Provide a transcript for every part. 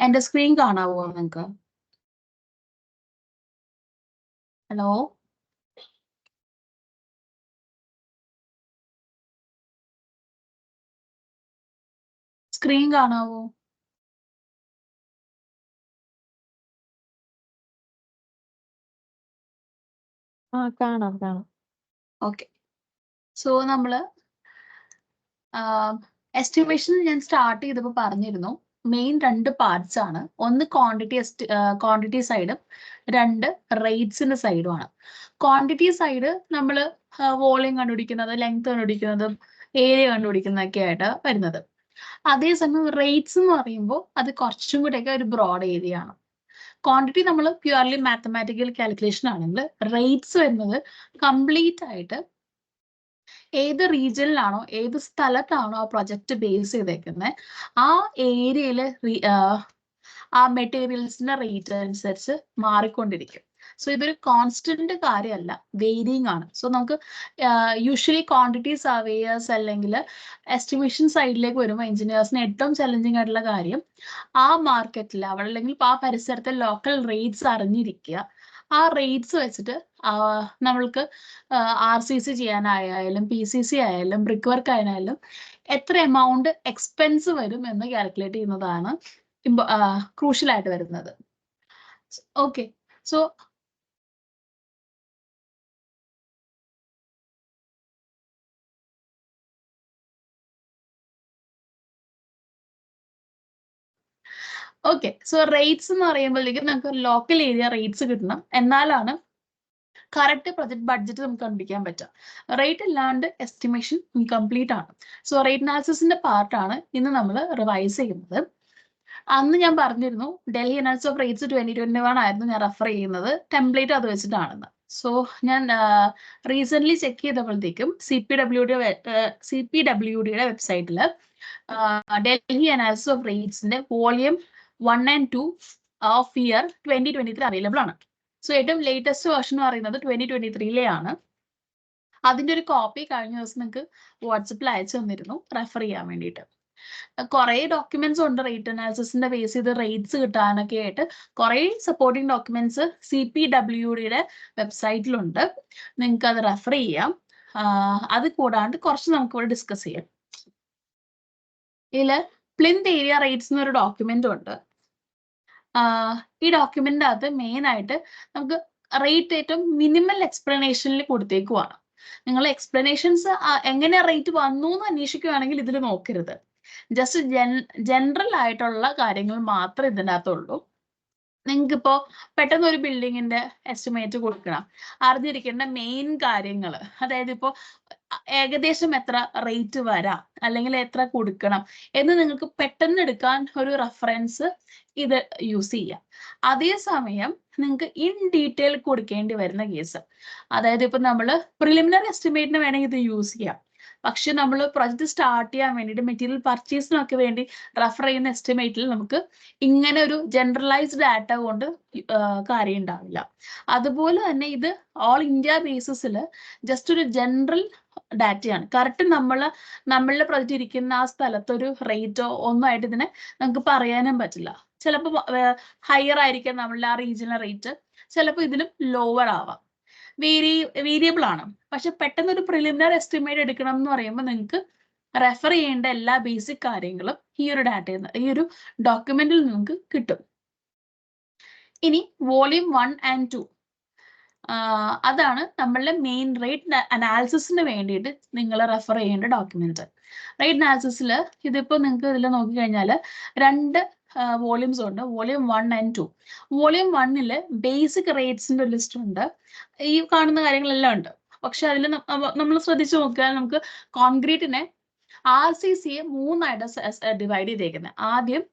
എന്റെ സ്ക്രീൻ കാണാവോ നിങ്ങൾക്ക്? ഹലോ, സ്ക്രീൻ കാണാവോ? കാണാം. ഓക്കെ. സോ നമ്മള് എസ്റ്റിമേഷൻ ഞാൻ സ്റ്റാർട്ട് ചെയ്തപ്പോൾ പറഞ്ഞിരുന്നു മെയിൻ 2 പാർട്സ് ആണ്. ഒന്ന് ക്വാണ്ടിറ്റി സൈഡും, 2 റേറ്റ്സിന്റെ സൈഡുമാണ്. ക്വാണ്ടിറ്റി സൈഡ് നമ്മൾ വോളിയം കണ്ടുപിടിക്കുന്നത്, ലെങ്ത് കണ്ടുപിടിക്കുന്നതും ഏരിയ കണ്ടുപിടിക്കുന്നതൊക്കെ ആയിട്ട് വരുന്നത്. അതേസമയം റേറ്റ്സ് എന്ന് പറയുമ്പോൾ അത് കുറച്ചും കൂടെയൊക്കെ ഒരു ബ്രോഡ് ഏരിയ ആണ്. ക്വാണ്ടിറ്റി നമ്മൾ പ്യുവർലി മാത്തമാറ്റിക്കൽ കാൽക്കുലേഷൻ ആണെങ്കിൽ റേറ്റ്സ് വരുന്നത് കംപ്ലീറ്റ് ആയിട്ട് ഏത് റീജിയനിലാണോ ഏത് സ്ഥലത്താണോ ആ പ്രൊജക്ട് ബേസ് ചെയ്തേക്കുന്നത് ആ ഏരിയയില് ആ മെറ്റീരിയൽസിന്റെ റേറ്റ് അനുസരിച്ച് മാറിക്കൊണ്ടിരിക്കും. സോ ഇതൊരു കോൺസ്റ്റന്റ് കാര്യമല്ല, വേരിയിങ് ആണ്. സോ നമുക്ക് യൂഷ്വലി ക്വാണ്ടിറ്റി സർവേയേഴ്സ് അല്ലെങ്കിൽ എസ്റ്റിമേഷൻ സൈഡിലേക്ക് വരുമ്പോൾ എഞ്ചിനീയേഴ്സിന് ഏറ്റവും ചലഞ്ചിങ് ആയിട്ടുള്ള കാര്യം ആ മാർക്കറ്റിൽ അവിടെ അല്ലെങ്കിൽ ആ പരിസരത്തെ ലോക്കൽ റേറ്റ്സ് അറിഞ്ഞിരിക്കുക. ആ റേറ്റ്സ് വെച്ചിട്ട് നമ്മൾക്ക് RCC ചെയ്യാനായാലും PCC ആയാലും ബ്രിക്ക് വർക്ക് ആയാലും എത്ര എമൗണ്ട് എക്സ്പെൻസ് വരും എന്ന് കാൽക്കുലേറ്റ് ചെയ്യുന്നതാണ് ക്രൂഷ്യൽ ആയിട്ട് വരുന്നത്. ഓക്കെ, സോ റേറ്റ്സ് എന്ന് പറയുമ്പോഴേക്കും നമുക്ക് ലോക്കൽ ഏരിയ റേറ്റ്സ് കിട്ടണം, എന്നാലാണ് കറക്റ്റ് പ്രൊജക്ട് ബഡ്ജറ്റ് നമുക്ക് കണ്ടുപിടിക്കാൻ പറ്റുക. റേറ്റ് ഇല്ലാണ്ട് എസ്റ്റിമേഷൻ ഇൻകംപ്ലീറ്റ് ആണ്. സോ റേറ്റ് അനാലിസിസിന്റെ പാർട്ടാണ് ഇന്ന് നമ്മൾ റിവൈസ് ചെയ്യുന്നത്. അന്ന് ഞാൻ പറഞ്ഞിരുന്നു ഡൽഹി അനാലിസിസ് ഓഫ് റേറ്റ്സ് 2021 ആയിരുന്നു ഞാൻ റെഫർ ചെയ്യുന്നത്, ടെംപ്ലേറ്റ് അത് വെച്ചിട്ടാണെന്ന്. സോ ഞാൻ റീസെന്റ് ചെക്ക് ചെയ്തപ്പോഴത്തേക്കും CPWDയുടെ വെബ്സൈറ്റിൽ ഡൽഹി അനാലിസിസ് ഓഫ് റേറ്റ്സിന്റെ volume 1 and 2 of year 2023 available ആണ്. സോ ഏറ്റവും ലേറ്റസ്റ്റ് വേർഷൻ എന്ന് പറയുന്നത് 2023 അതിന്റെ ഒരു കോപ്പി കഴിഞ്ഞ ദിവസം നിങ്ങൾക്ക് വാട്സപ്പിൽ അയച്ചു തന്നിരുന്നു റെഫർ ചെയ്യാൻ വേണ്ടിയിട്ട്. കുറെ ഡോക്യുമെന്റ്സ് ഉണ്ട് റേറ്റ് അനാലിസിസിന്റെ ബേസ് ചെയ്ത് റേറ്റ്സ് കിട്ടാനൊക്കെ ആയിട്ട്. കുറെ സപ്പോർട്ടിംഗ് ഡോക്യുമെന്റ്സ് CPWDയുടെ വെബ്സൈറ്റിലുണ്ട്, നിങ്ങൾക്ക് അത് റെഫർ ചെയ്യാം. അത് കൂടാണ്ട് കുറച്ച് നമുക്ക് ഇവിടെ ഡിസ്കസ് ചെയ്യാം. ഇതില് പ്ലിന്ത് ഏരിയ റേറ്റ്സ് എന്നൊരു ഡോക്യുമെന്റ് ഉണ്ട്. ഈ ഡോക്യുമെന്റിന്റെ അകത്ത് മെയിൻ ആയിട്ട് നമുക്ക് റേറ്റ് ഏറ്റവും മിനിമൽ എക്സ്പ്ലനേഷനിൽ കൊടുത്തേക്കുവാണ്. നിങ്ങൾ എക്സ്പ്ലനേഷൻസ് എങ്ങനെ റേറ്റ് വന്നു എന്ന് അന്വേഷിക്കുകയാണെങ്കിൽ ഇതിൽ നോക്കരുത്. ജസ്റ്റ് ജനറൽ ആയിട്ടുള്ള കാര്യങ്ങൾ മാത്രമേ ഇതിൻ്റെ അകത്തുള്ളൂ. നിങ്ങൾക്ക് ഇപ്പോൾ പെട്ടെന്ന് ഒരു ബിൽഡിങ്ങിന്റെ എസ്റ്റിമേറ്റ് കൊടുക്കണം, അറിഞ്ഞിരിക്കേണ്ട മെയിൻ കാര്യങ്ങൾ, അതായത് ഇപ്പോൾ ഏകദേശം എത്ര റേറ്റ് വരാം അല്ലെങ്കിൽ എത്ര കൊടുക്കണം എന്ന് നിങ്ങൾക്ക് പെട്ടെന്ന് എടുക്കാൻ ഒരു റെഫറൻസ് ഇത് യൂസ് ചെയ്യാം. അതേസമയം നിങ്ങൾക്ക് ഇൻ ഡീറ്റെയിൽ കൊടുക്കേണ്ടി വരുന്ന കേസ്, അതായത് ഇപ്പൊ നമ്മൾ പ്രിലിമിനറി എസ്റ്റിമേറ്റിന് വേണമെങ്കിൽ ഇത് യൂസ് ചെയ്യാം. പക്ഷെ നമ്മൾ പ്രൊജക്ട് സ്റ്റാർട്ട് ചെയ്യാൻ വേണ്ടിയിട്ട് മെറ്റീരിയൽ പർച്ചേസിനൊക്കെ വേണ്ടി റെഫർ ചെയ്യുന്ന എസ്റ്റിമേറ്റിൽ നമുക്ക് ഇങ്ങനെ ഒരു ജനറലൈസ്ഡ് ഡാറ്റ കൊണ്ട് കാര്യം ഉണ്ടാവില്ല. അതുപോലെ തന്നെ ഇത് ഓൾ ഇന്ത്യ ബേസിസിൽ ജസ്റ്റ് ഒരു ജനറൽ ഡാറ്റയാണ്. കറക്റ്റ് നമ്മളുടെ പ്രൊജക്ട് ഇരിക്കുന്ന ആ സ്ഥലത്തൊരു റേറ്റോ ഒന്നും ആയിട്ട് ഇതിനെ നമുക്ക് പറയാനും പറ്റില്ല. ചിലപ്പോൾ ഹയർ ആയിരിക്കാം നമ്മളുടെ ആ റീജിയണൽ റേറ്റ്, ചിലപ്പോൾ ഇതിലും ലോവർ ആവാം. വേരിയബിൾ ആണ്. പക്ഷെ പെട്ടെന്ന് ഒരു പ്രിലിമിനറി എസ്റ്റിമേറ്റ് എടുക്കണം എന്ന് പറയുമ്പോൾ നിങ്ങൾക്ക് റെഫർ ചെയ്യേണ്ട എല്ലാ ബേസിക് കാര്യങ്ങളും ഈ ഒരു ഡാറ്റയിൽ ഈ ഒരു ഡോക്യുമെന്റിൽ നിങ്ങൾക്ക് കിട്ടും. ഇനി വോളിയം 1 and 2 അതാണ് നമ്മളുടെ മെയിൻ റേറ്റ് അനാലിസിസിന് വേണ്ടിയിട്ട് നിങ്ങൾ റെഫർ ചെയ്യേണ്ട ഡോക്യുമെന്റ്. റേറ്റ് അനാലിസിസിൽ ഇതിപ്പോൾ നിങ്ങൾക്ക് ഇതിൽ നോക്കിക്കഴിഞ്ഞാൽ 2 വോളിയൂംസ് ഉണ്ട്, വോളിയം 1 and 2. വോളിയം 1 ബേസിക് റേറ്റ്സിന്റെ ലിസ്റ്റ് ഉണ്ട്, ഈ കാണുന്ന കാര്യങ്ങളെല്ലാം ഉണ്ട്. പക്ഷെ അതിൽ നമ്മൾ ശ്രദ്ധിച്ചു നോക്കിയാൽ നമുക്ക് കോൺക്രീറ്റിനെ RCCയെ 3 ആയിട്ട് ഡിവൈഡ് ചെയ്തേക്കുന്നത്. ആദ്യം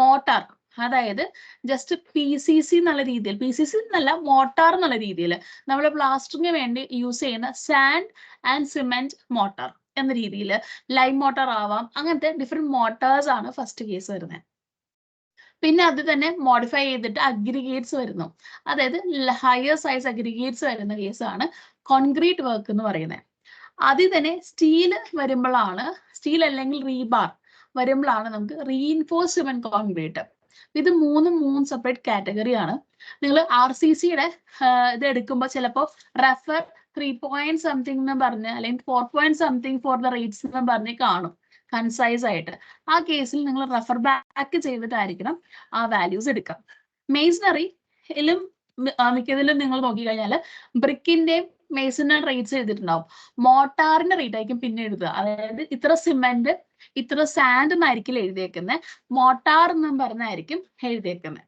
മോട്ടാർ, അതായത് ജസ്റ്റ് PCC എന്നുള്ള രീതിയിൽ, PCC എന്നല്ല മോട്ടാർ എന്നുള്ള രീതിയിൽ നമ്മൾ പ്ലാസ്റ്ററിന് വേണ്ടി യൂസ് ചെയ്യുന്ന സാൻഡ് ആൻഡ് സിമെന്റ് മോട്ടാർ എന്ന രീതിയിൽ, ലൈം മോട്ടാർ ആവാം, അങ്ങനത്തെ ഡിഫറെന്റ് മോട്ടാർസ് ആണ് ഫസ്റ്റ് കേസ് വരുന്നത്. പിന്നെ അത് തന്നെ മോഡിഫൈ ചെയ്തിട്ട് അഗ്രിഗേറ്റ്സ് വരുന്നു, അതായത് ഹയർ സൈസ് അഗ്രിഗേറ്റ്സ് വരുന്ന കേസാണ് കോൺക്രീറ്റ് വർക്ക് എന്ന് പറയുന്നത്. അതിൽ തന്നെ സ്റ്റീൽ വരുമ്പോഴാണ്, സ്റ്റീൽ അല്ലെങ്കിൽ റീബാർ വരുമ്പോഴാണ് നമുക്ക് റീഇൻഫോഴ്സ് സിമെന്റ് കോൺക്രീറ്റ്. ഇത് മൂന്ന് സെപ്പറേറ്റ് കാറ്റഗറിയാണ്. നിങ്ങൾ RCCയുടെ ഇത് എടുക്കുമ്പോൾ ചിലപ്പോൾ റെഫർ 3 something എന്ന് പറഞ്ഞ് അല്ലെങ്കിൽ 4 something ഫോർ ദ റേറ്റ്സ് എന്ന് പറഞ്ഞ് കാണും കൺസൈസ് ആയിട്ട്. ആ കേസിൽ നിങ്ങൾ റെഫർ ബാക്ക് ചെയ്തിട്ടായിരിക്കണം ആ വാല്യൂസ് എടുക്കാം. മേസണറിയിലും മിക്കതിലും നിങ്ങൾ നോക്കിക്കഴിഞ്ഞാൽ ബ്രിക്കിന്റെയും മേസണിന്റെ റേറ്റ്സ് എഴുതിയിട്ടുണ്ടാവും. മോട്ടാറിന്റെ റേറ്റ് ആയിരിക്കും പിന്നെ എഴുതുക. അതായത് ഇത്ര സിമെന്റ് ഇത്ര സാൻഡ് എന്നായിരിക്കും എഴുതിയേക്കുന്നത്, മോട്ടാർ എന്നും പറഞ്ഞായിരിക്കും എഴുതിയേക്കുന്നത്.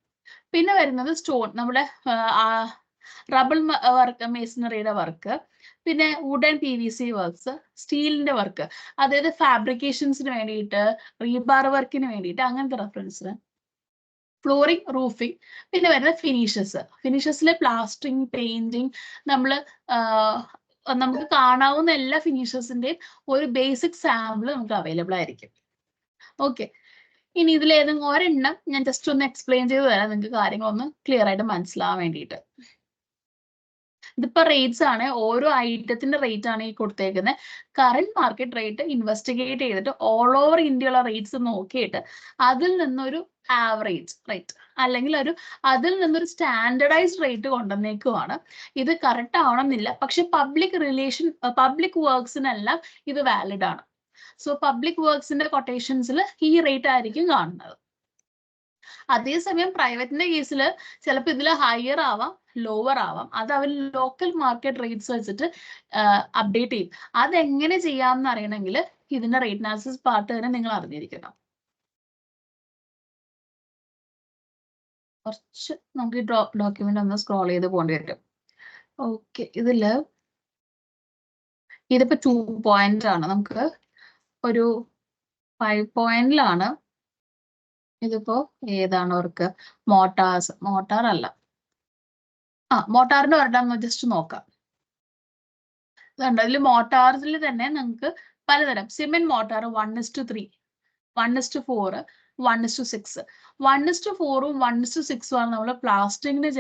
പിന്നെ വരുന്നത് സ്റ്റോൺ, നമ്മുടെ റബിൾ വർക്ക്, മേസണറിയുടെ വർക്ക്, പിന്നെ വുഡൻ PVC വർക്ക്സ്, സ്റ്റീലിന്റെ വർക്ക്, അതായത് ഫാബ്രിക്കേഷൻസിന് വേണ്ടിയിട്ട്, റീബാർ വർക്കിന് വേണ്ടിയിട്ട്, അങ്ങനത്തെ റെഫറൻസ്. ഫ്ലോറിംഗ്, റൂഫിംഗ്, പിന്നെ വരുന്ന ഫിനിഷസിലെ പ്ലാസ്റ്ററിങ്, പെയിന്റിങ്, നമുക്ക് കാണാവുന്ന എല്ലാ ഫിനിഷസിന്റെയും ഒരു ബേസിക് സാമ്പിൾ നമുക്ക് അവൈലബിൾ ആയിരിക്കും. ഓക്കെ, ഇനി ഇതിലേതെങ്കിലും ഒരെണ്ണം ഞാൻ ജസ്റ്റ് ഒന്ന് എക്സ്പ്ലെയിൻ ചെയ്ത് തരാം, നിങ്ങൾക്ക് കാര്യങ്ങളൊന്ന് ക്ലിയർ ആയിട്ട് മനസ്സിലാവാൻ വേണ്ടിയിട്ട്. ഇതിപ്പോ റേറ്റ്സ് ആണ്, ഓരോ ഐറ്റത്തിന്റെ റേറ്റ് ആണ് ഈ കൊടുത്തേക്കുന്നത്. കറന്റ് മാർക്കറ്റ് റേറ്റ് ഇൻവെസ്റ്റിഗേറ്റ് ചെയ്തിട്ട് ഓൾ ഓവർ ഇന്ത്യയുള്ള റേറ്റ്സ് നോക്കിയിട്ട് അതിൽ നിന്നൊരു ആവറേജ് റേറ്റ് അല്ലെങ്കിൽ അതിൽ നിന്നൊരു സ്റ്റാൻഡർഡൈസ്ഡ് റേറ്റ് കൊണ്ടുവന്നേക്കുവാണ്. ഇത് കറക്റ്റ് ആവണമെന്നില്ല, പക്ഷെ പബ്ലിക് വർക്ക്സിനെല്ലാം ഇത് വാലിഡ് ആണ്. സോ പബ്ലിക് വർക്ക്സിന്റെ കൊട്ടേഷൻസിൽ ഈ റേറ്റ് ആയിരിക്കും കാണുന്നത്. അതേസമയം പ്രൈവറ്റിന്റെ കേസിൽ ചിലപ്പോൾ ഇതിൽ ഹയർ ആവാം, ലോവർ ആവാം. അത് അവർ ലോക്കൽ മാർക്കറ്റ് റേറ്റ്സ് വെച്ചിട്ട് അപ്ഡേറ്റ് ചെയ്യും. അതെങ്ങനെ ചെയ്യാമെന്ന് അറിയണമെങ്കിൽ ഇതിന്റെ റേറ്റ് അനാലിസിസ് പാർട്ട് തന്നെ നിങ്ങൾ അറിഞ്ഞിരിക്കണം. കുറച്ച് നമുക്ക് ഈ ഡോക്യുമെന്റ് ഒന്ന് സ്ക്രോൾ ചെയ്ത് പോകേണ്ടി വരും. ഓക്കെ, ഇതിപ്പോ 2 പോയിന്റ് ആണ്, നമുക്ക് ഒരു 5 പോയിന്റിലാണ്. ഇതിപ്പോ ഏതാണ് വർക്ക്? മോട്ടാർ അല്ല, മോട്ടാറിന്റെ ഒരെണ്ണം ജസ്റ്റ് നോക്കാം. ഇതുണ്ട്, അതിൽ മോട്ടാറിൽ തന്നെ നിങ്ങൾക്ക് പലതരം. Cement motor 1:3, 1:4, 1:6. 1:4ഉം 1:6ഉം ആണ് നമ്മൾ പ്ലാസ്റ്ററിങ്ങിന്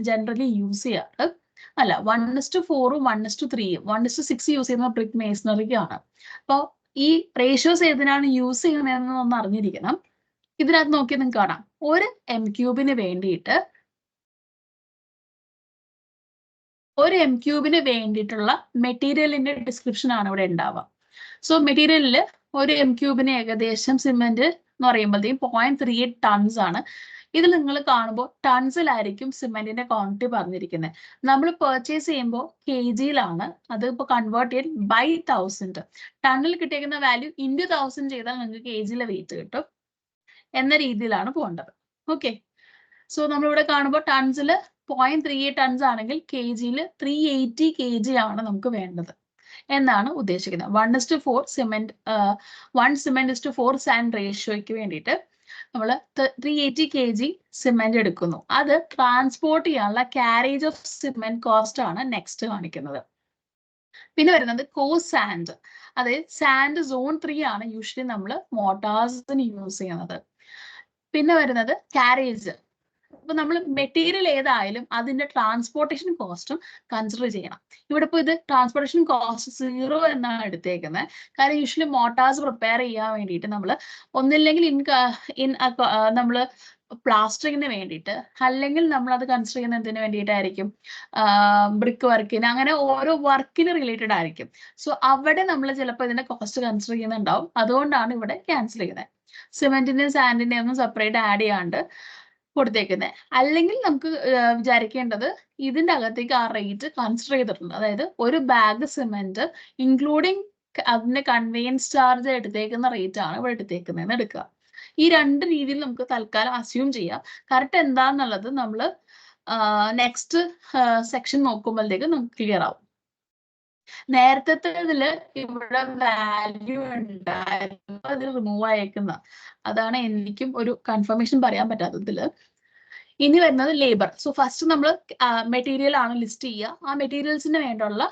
ജനറലി യൂസ് ചെയ്യാറ്. അല്ല, 1:4ഉം 1:3ഉം 1:6 യൂസ് ചെയ്യുന്ന ബ്രിക്ക് മേസണറിക്കാണ്. അപ്പോൾ ഈ റേഷ്യോസ് ഏതിനാണ് യൂസ് ചെയ്യുന്നതെന്ന് ഒന്ന് അറിഞ്ഞിരിക്കണം. ഇതിനകത്ത് നോക്കി നിങ്ങൾക്ക് കാണാം, ഒരു M3 വേണ്ടിയിട്ട് വേണ്ടിയിട്ടുള്ള മെറ്റീരിയലിന്റെ ഡിസ്ക്രിപ്ഷൻ ആണ് ഇവിടെ ഉണ്ടാവുക. സോ മെറ്റീരിയലിൽ ഒരു M3 ഏകദേശം സിമെന്റ് എന്ന് പറയുമ്പോഴത്തേക്കും 0.38 ടൺസ് ആണ്. ഇതിൽ നിങ്ങൾ കാണുമ്പോൾ ടൺസിലായിരിക്കും സിമെന്റിന്റെ ക്വാണ്ടിറ്റി പറഞ്ഞിരിക്കുന്നത്. നമ്മൾ പർച്ചേസ് ചെയ്യുമ്പോൾ kgയിലാണ്, അത് ഇപ്പോൾ കൺവേർട്ട് ചെയ്യാൻ by 1000. ടണ്ണിൽ കിട്ടിയിരിക്കുന്ന വാല്യൂ into 1000 ചെയ്താൽ നിങ്ങൾക്ക് kgയിലെ വെയിറ്റ് കിട്ടും എന്ന രീതിയിലാണ് പോകേണ്ടത്. ഓക്കെ, സോ നമ്മളിവിടെ കാണുമ്പോൾ ടൺസിൽ 0.38 ടൺസ് ആണെങ്കിൽ kgയിൽ 380 kg ആണ് നമുക്ക് വേണ്ടത് എന്നാണ് ഉദ്ദേശിക്കുന്നത്. 1:4 സിമെന്റ് 1:4 സാൻഡ് റേഷ്യോയ്ക്ക് വേണ്ടിയിട്ട് നമ്മൾ 380 kg സിമെന്റ് എടുക്കുന്നു. അത് ട്രാൻസ്പോർട്ട് ചെയ്യാനുള്ള ക്യാരേജ് ഓഫ് സിമെന്റ് കോസ്റ്റ് ആണ് നെക്സ്റ്റ് കാണിക്കുന്നത്. പിന്നെ വരുന്നത് കോസ് സാൻഡ്, അതായത് സാൻഡ് സോൺ 3 ആണ് യൂഷ്വലി നമ്മൾ മോട്ടാർസിന് യൂസ് ചെയ്യുന്നത്. പിന്നെ വരുന്നത് ക്യാരേജ്. ഇപ്പൊ നമ്മൾ മെറ്റീരിയൽ ഏതായാലും അതിന്റെ ട്രാൻസ്പോർട്ടേഷൻ കോസ്റ്റും കൺസിഡർ ചെയ്യണം. ഇവിടെ ഇപ്പോൾ ഇത് ട്രാൻസ്പോർട്ടേഷൻ കോസ്റ്റ് 0 എന്നാണ് എടുത്തേക്കുന്നത്. കാരണം യൂഷ്വലി മോട്ടാർസ് പ്രിപ്പയർ ചെയ്യാൻ വേണ്ടിയിട്ട് നമ്മൾ ഒന്നില്ലെങ്കിൽ നമ്മൾ പ്ലാസ്റ്ററിങ്ങിന് വേണ്ടിയിട്ട്, അല്ലെങ്കിൽ നമ്മൾ അത് കൺസിഡർ ചെയ്യുന്ന എന്തിനു വേണ്ടിയിട്ടായിരിക്കും, ബ്രിക്ക് വർക്കിന്, അങ്ങനെ ഓരോ വർക്കിന് റിലേറ്റഡ് ആയിരിക്കും. സോ അവിടെ നമ്മൾ ചിലപ്പോൾ ഇതിന്റെ കോസ്റ്റ് കൺസിഡർ ചെയ്യുന്നുണ്ടാവും. അതുകൊണ്ടാണ് ഇവിടെ ക്യാൻസൽ ചെയ്യുന്നത്. സിമെന്റിന്റെയും സാൻഡിന്റെയും ഒന്നും സെപ്പറേറ്റ് ആഡ് ചെയ്യാണ്ട് കൊടുത്തേക്കുന്നത്. അല്ലെങ്കിൽ നമുക്ക് വിചാരിക്കേണ്ടത് ഇതിന്റെ അകത്തേക്ക് ആ റേറ്റ് കൺസിഡർ ചെയ്തിട്ടുണ്ട്. അതായത് ഒരു ബാഗ് സിമെന്റ് ഇൻക്ലൂഡിങ് അതിന്റെ കൺവെയൻസ് ചാർജ് എടുത്തേക്കുന്ന റേറ്റ് ആണ് ഇവിടെ എടുത്തേക്കുന്നതെന്ന് എടുക്കുക. ഈ രണ്ട് രീതിയിൽ നമുക്ക് തൽക്കാലം അസ്യൂം ചെയ്യാം. കറക്റ്റ് എന്താന്നുള്ളത് നമ്മൾ നെക്സ്റ്റ് സെക്ഷൻ നോക്കുമ്പോഴത്തേക്ക് നമുക്ക് ക്ലിയർ ആവും. നേരത്തെ ഇതില് ഇവിടെ വാല്യൂ ഉണ്ടായിരുന്നു, അത് റിമൂവ് ആയേക്കുന്ന, അതാണ് എനിക്കും ഒരു കൺഫർമേഷൻ പറയാൻ പറ്റാത്തതില്. ഇനി വരുന്നത് ലേബർ. സോ ഫസ്റ്റ് നമ്മൾ മെറ്റീരിയൽ ആണ് ലിസ്റ്റ് ചെയ്യുക. ആ മെറ്റീരിയൽസിന് വേണ്ടുള്ള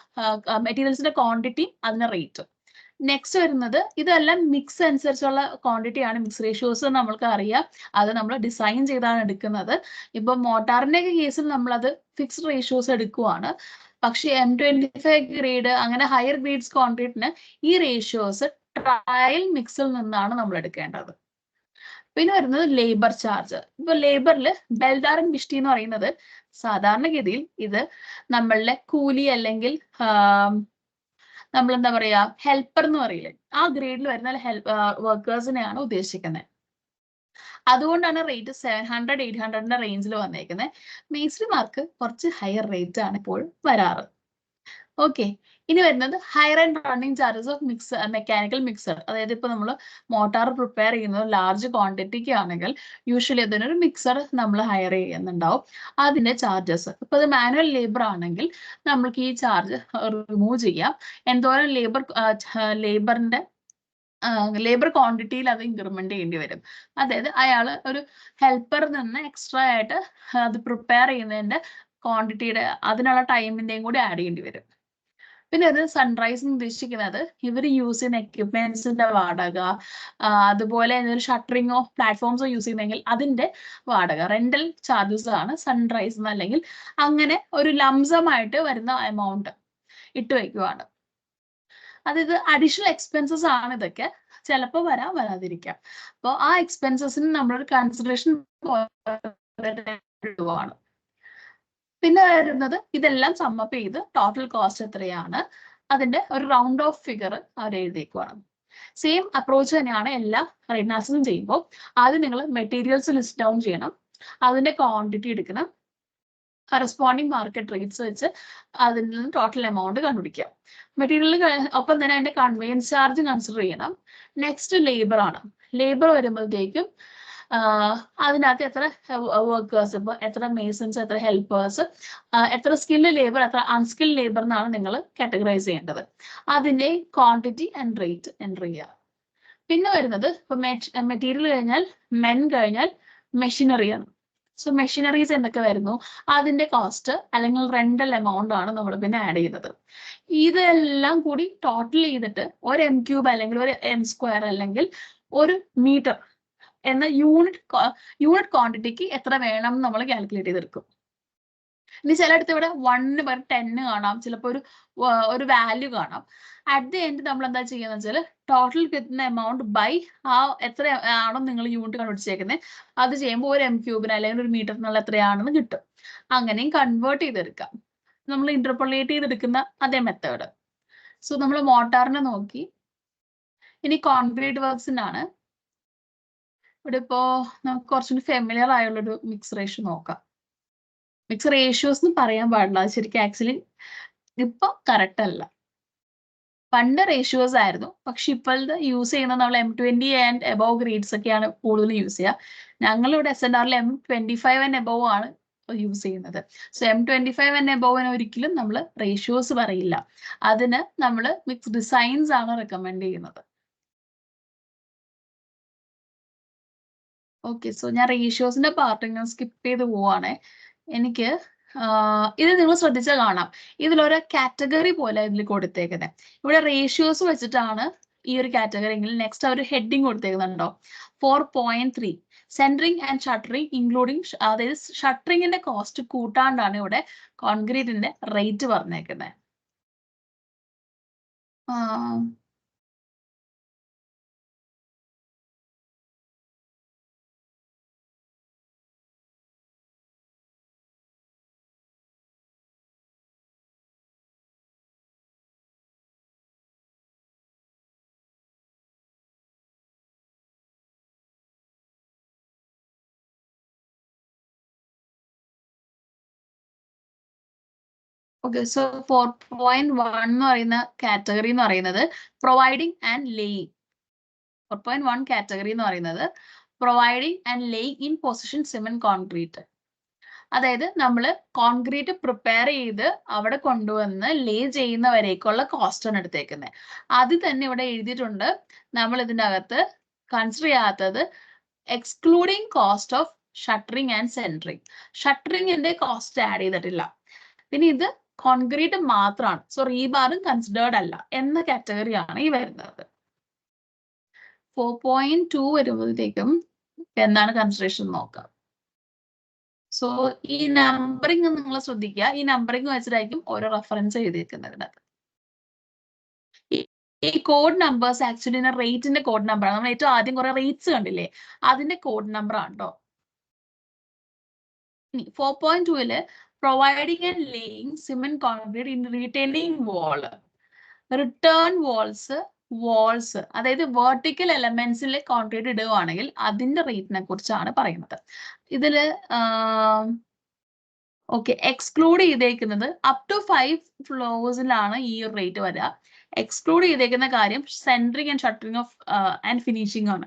മെറ്റീരിയൽസിന്റെ ക്വാണ്ടിറ്റി, അതിന്റെ റേറ്റ്. നെക്സ്റ്റ് വരുന്നത് ഇതെല്ലാം മിക്സ് അനുസരിച്ചുള്ള ക്വാണ്ടിറ്റി ആണ്. മിക്സ് റേഷ്യോസ് നമ്മൾക്ക് അറിയാം, അത് നമ്മൾ ഡിസൈൻ ചെയ്താണ് എടുക്കുന്നത്. ഇപ്പൊ മോട്ടാറിന്റെ കേസിൽ നമ്മളത് ഫിക്സ്ഡ് റേഷ്യോസ് എടുക്കുവാണ്. പക്ഷെ M25 ഗ്രേഡ് അങ്ങനെ ഹയർ ഗ്രേഡ്സ് കോൺക്രീറ്റിന് ഈ റേഷ്യോസ് ട്രയൽ മിക്സിൽ നിന്നാണ് നമ്മൾ എടുക്കേണ്ടത്. പിന്നെ വരുന്നത് ലേബർ ചാർജ്. ഇപ്പൊ ലേബറിൽ ബെൽദാർ ആൻഡ് ബിഷ്ടി എന്ന് പറയുന്നത് സാധാരണഗതിയിൽ ഇത് നമ്മളുടെ കൂലി അല്ലെങ്കിൽ നമ്മൾ എന്താ പറയാ ഹെൽപ്പർ എന്ന് പറയില്ലേ, ആ ഗ്രേഡിൽ വരുന്ന വർക്കേഴ്സിനെയാണ് ഉദ്ദേശിക്കുന്നത്. അതുകൊണ്ടാണ് റേറ്റ് 700 800 റേഞ്ചിൽ വന്നേക്കുന്നത്. മേസ്ത്രിമാർക്ക് കുറച്ച് ഹയർ റേറ്റ് ആണ് ഇപ്പോൾ വരാറ്. ഓക്കെ, ഇനി വരുന്നത് higher and running charges of mechanical mixer. അതായത് ഇപ്പൊ നമ്മൾ മോട്ടാർ പ്രിപ്പയർ ചെയ്യുന്നത് ലാർജ് ക്വാണ്ടിറ്റിക്ക് ആണെങ്കിൽ യൂഷ്വലി അതിനൊരു മിക്സർ നമ്മൾ ഹയർ ചെയ്യുന്നുണ്ടാവും. അതിന്റെ ചാർജസ് ഇപ്പൊ അത് മാനുവൽ ലേബർ ആണെങ്കിൽ നമ്മൾക്ക് ഈ ചാർജ് റിമൂവ് ചെയ്യാം. എന്തോരം ലേബർ ക്വാണ്ടിറ്റിയിൽ അത് ഇൻക്രിമെന്റ് ചെയ്യേണ്ടി വരും. അതായത് അയാൾ ഒരു ഹെൽപ്പറിൽ നിന്ന് എക്സ്ട്രാ ആയിട്ട് അത് പ്രിപ്പയർ ചെയ്യുന്നതിന്റെ ക്വാണ്ടിറ്റിയുടെ അതിനുള്ള ടൈമിന്റെയും കൂടി ആഡ് ചെയ്യേണ്ടി വരും. പിന്നെ അത് സൺറൈസ് ഉദ്ദേശിക്കുന്നത് ഇവർ യൂസ് ചെയ്യുന്ന എക്യുപ്മെന്റ്സിന്റെ വാടക, അതുപോലെ ഒരു ഷട്ടറിങ്ങോ പ്ലാറ്റ്ഫോംസോ യൂസ് ചെയ്യുന്നെങ്കിൽ അതിന്റെ വാടക, റെന്റൽ ചാർജസ് ആണ് സൺറൈസ് അല്ലെങ്കിൽ അങ്ങനെ ഒരു ലംസമായിട്ട് വരുന്ന എമൗണ്ട് ഇട്ട് വയ്ക്കുവാണ്. അതായത് അഡീഷണൽ എക്സ്പെൻസസ് ആണ് ഇതൊക്കെ, ചിലപ്പോൾ വരാതിരിക്കാം. അപ്പോൾ ആ എക്സ്പെൻസസിന് നമ്മളൊരു കൺസിഡറേഷൻ ആണ്. പിന്നെ വരുന്നത് ഇതെല്ലാം സമ്മപ്പ് ചെയ്ത് ടോട്ടൽ കോസ്റ്റ് എത്രയാണ് അതിന്റെ ഒരു റൗണ്ട് ഓഫ് ഫിഗർ അവർ എഴുതിയേക്കുവാണ്. സെയിം അപ്രോച്ച് തന്നെയാണ് എല്ലാ റേറ്റ് അനാലിസിസും ചെയ്യുമ്പോൾ. ആദ്യം നിങ്ങൾ മെറ്റീരിയൽസ് ലിസ്റ്റ് ഡൗൺ ചെയ്യണം, അതിന്റെ ക്വാണ്ടിറ്റി എടുക്കണം, കറസ്പോണ്ടിങ് മാർക്കറ്റ് റേറ്റ്സ് വെച്ച് അതിൽ നിന്ന് ടോട്ടൽ എമൗണ്ട് കണ്ടുപിടിക്കാം. മെറ്റീരിയൽ ഒപ്പം തന്നെ അതിന്റെ കൺവെയൻസ് ചാർജ് കൺസിഡർ ചെയ്യണം. നെക്സ്റ്റ് ലേബർ ആണ്. ലേബർ വരുമ്പോഴത്തേക്കും അതിനകത്ത് എത്ര വർക്കേഴ്സ്, ഇപ്പൊ എത്ര മേസൺസ്, എത്ര ഹെൽപ്പേഴ്സ്, എത്ര സ്കിൽഡ് ലേബർ, എത്ര അൺസ്കിൽഡ് ലേബർ എന്നാണ് നിങ്ങൾ കാറ്റഗറൈസ് ചെയ്യേണ്ടത്. അതിന്റെ ക്വാണ്ടിറ്റി ആൻഡ് റേറ്റ് എൻറ്റർ ചെയ്യുക. പിന്നെ വരുന്നത് ഇപ്പൊ മെറ്റീരിയൽ കഴിഞ്ഞാൽ മെൻ കഴിഞ്ഞാൽ മെഷീനറിയാണ്. സോ മെഷീനറീസ് എന്തൊക്കെ വരുന്നു അതിന്റെ കോസ്റ്റ് അല്ലെങ്കിൽ റെന്റൽ എമൗണ്ട് ആണ് നമ്മൾ പിന്നെ ആഡ് ചെയ്യുന്നത്. ഇതെല്ലാം കൂടി ടോട്ടൽ ചെയ്തിട്ട് ഒരു m³ അല്ലെങ്കിൽ ഒരു m² അല്ലെങ്കിൽ ഒരു മീറ്റർ എന്ന യൂണിറ്റ് ക്വാണ്ടിറ്റിക്ക് എത്ര വേണം നമ്മൾ കാൽക്കുലേറ്റ് ചെയ്തെടുക്കും. ഇനി ചിലയിടത്ത് ഇവിടെ 1 per 10 കാണാം, ചിലപ്പോൾ ഒരു വാല്യൂ കാണാം. അറ്റ് ദി എൻഡ് നമ്മൾ എന്താ ചെയ്യുന്നത് വെച്ചാൽ ടോട്ടൽ കിട്ടുന്ന എമൗണ്ട് ബൈ ആ എത്ര ആണോ നിങ്ങൾ യൂണിറ്റ് കണ്ടുപിടിച്ചേക്കുന്നത് അത് ചെയ്യുമ്പോൾ ഒരു m³ അല്ലെങ്കിൽ ഒരു മീറ്ററിനുള്ള എത്രയാണെന്ന് കിട്ടും. അങ്ങനെയും കൺവേർട്ട് ചെയ്തെടുക്കാം. നമ്മൾ ഇന്റർപോളേറ്റ് ചെയ്തെടുക്കുന്ന അതേ മെത്തേഡ്. സോ നമ്മൾ മോട്ടാറിനെ നോക്കി. ഇനി കോൺക്രീറ്റ് വർക്ക്സിനാണ്. ഇവിടെ ഇപ്പോ നമുക്ക് കുറച്ചുകൂടി ഫെമിലിയർ ആയുള്ളൊരു മിക്സ് റേഷ്യോ നോക്കാം. മിക്സ് റേഷ്യോസ് എന്ന് പറയാൻ പാടില്ല, അത് ശരിക്കും ആക്ച്വലി ഇപ്പൊ കറക്റ്റ് അല്ല. പണ്ട് റേഷ്യോസ് ആയിരുന്നു, പക്ഷെ ഇപ്പോഴത്തെ യൂസ് ചെയ്യുന്നത് നമ്മൾ M20 ആൻഡ് എബോവ് ഗ്രേഡ്സ് ഒക്കെയാണ് കൂടുതൽ യൂസ് ചെയ്യുക. ഞങ്ങളിവിടെ SNRൽ M25 ആൻഡ് എബോവ് ആണ് യൂസ് ചെയ്യുന്നത്. സോ M25 ആൻഡ് എബോവിന് ഒരിക്കലും നമ്മൾ റേഷ്യോസ് പറയില്ല, അതിന് നമ്മൾ മിക്സ് ഡിസൈൻസ് ആണ് റെക്കമെൻഡ് ചെയ്യുന്നത്. ഓക്കെ, സോ ഞാൻ റേഷ്യോസിന്റെ പാർട്ട് ഇങ്ങനെ സ്കിപ്പ് ചെയ്ത് പോവാണേ. എനിക്ക് ഇത് നിങ്ങൾ ശ്രദ്ധിച്ചാൽ കാണാം, ഇതിലൊരു കാറ്റഗറി പോലെ ഇതിൽ കൊടുത്തേക്കുന്നത്. ഇവിടെ റേഷ്യോസ് വെച്ചിട്ടാണ് ഈ ഒരു കാറ്റഗറി എങ്കിൽ നെക്സ്റ്റ് ഒരു ഹെഡിങ് കൊടുത്തേക്കുന്നുണ്ടോ 4.3 സെൻട്രിങ് ആൻഡ് ഷട്ടറിങ് ഇൻക്ലൂഡിങ്. അതായത് ഷട്ടറിങ്ങിന്റെ കോസ്റ്റ് കൂട്ടാണ്ടാണ് ഇവിടെ കോൺക്രീറ്റിന്റെ റേറ്റ് പറഞ്ഞേക്കുന്നത്. ഓക്കെ, സോ 4.1 എന്ന് പറയുന്ന കാറ്റഗറി എന്ന് പറയുന്നത് പ്രൊവൈഡിങ് ആൻഡ് ലേയിങ്. 4.1 കാറ്റഗറി എന്ന് പറയുന്നത് providing and laying in position cement concrete. അതായത് നമ്മൾ കോൺക്രീറ്റ് പ്രിപ്പയർ ചെയ്ത് അവിടെ കൊണ്ടുവന്ന് ലേ ചെയ്യുന്നവരേക്കുള്ള കോസ്റ്റ് ആണ് എടുത്തേക്കുന്നത്. അത് തന്നെ ഇവിടെ എഴുതിയിട്ടുണ്ട്. നമ്മൾ ഇതിൻ്റെ അകത്ത് കൺസിഡർ ചെയ്യാത്തത് excluding cost of shuttering and centring. ഷട്ടറിങ്ങിന്റെ കോസ്റ്റ് ആഡ് ചെയ്തിട്ടില്ല. പിന്നെ ഇത് കോൺക്രീറ്റ് മാത്രമാണ്, സോ റീബാറും കൺസിഡേർഡ് അല്ല എന്ന കാറ്റഗറിയാണ് ഈ വരുന്നത്. 4.2 വരുമ്പോഴത്തേക്കും എന്താണ് കൺസിഡറേഷൻ നോക്കാം. സോ ഈ നമ്പറിങ് നിങ്ങൾ ശ്രദ്ധിക്കുക, ഈ നമ്പറിങ് വെച്ചിട്ടായിരിക്കും ഓരോ റെഫറൻസ് എഴുതിയിരിക്കുന്നതിനകത്ത്. ഈ കോഡ് നമ്പേഴ്സ് ആക്ച്വലി റേറ്റിന്റെ കോഡ് നമ്പർ ആണ്. നമ്മൾ ഏറ്റവും ആദ്യം കുറെ റേറ്റ്സ് കണ്ടില്ലേ, അതിന്റെ കോഡ് നമ്പർ ആണ് കേട്ടോ. ഇനി 4.2 providing and laying cement concrete in retaining wall. Return walls അതായത് വെർട്ടിക്കൽ എലമെന്റ്സിൽ കോൺക്രീറ്റ് ഇടുകയാണെങ്കിൽ അതിന്റെ റേറ്റിനെ കുറിച്ചാണ് പറയുന്നത്. ഇതില് ഓക്കെ, എക്സ്ക്ലൂഡ് ചെയ്തേക്കുന്നത് അപ് ടു 5 ഫ്ലോസിലാണ് ഈ ഒരു റേറ്റ് വരിക. എക്സ്ക്ലൂഡ് ചെയ്തേക്കുന്ന കാര്യം centring and shuttering of and finishing ആണ്.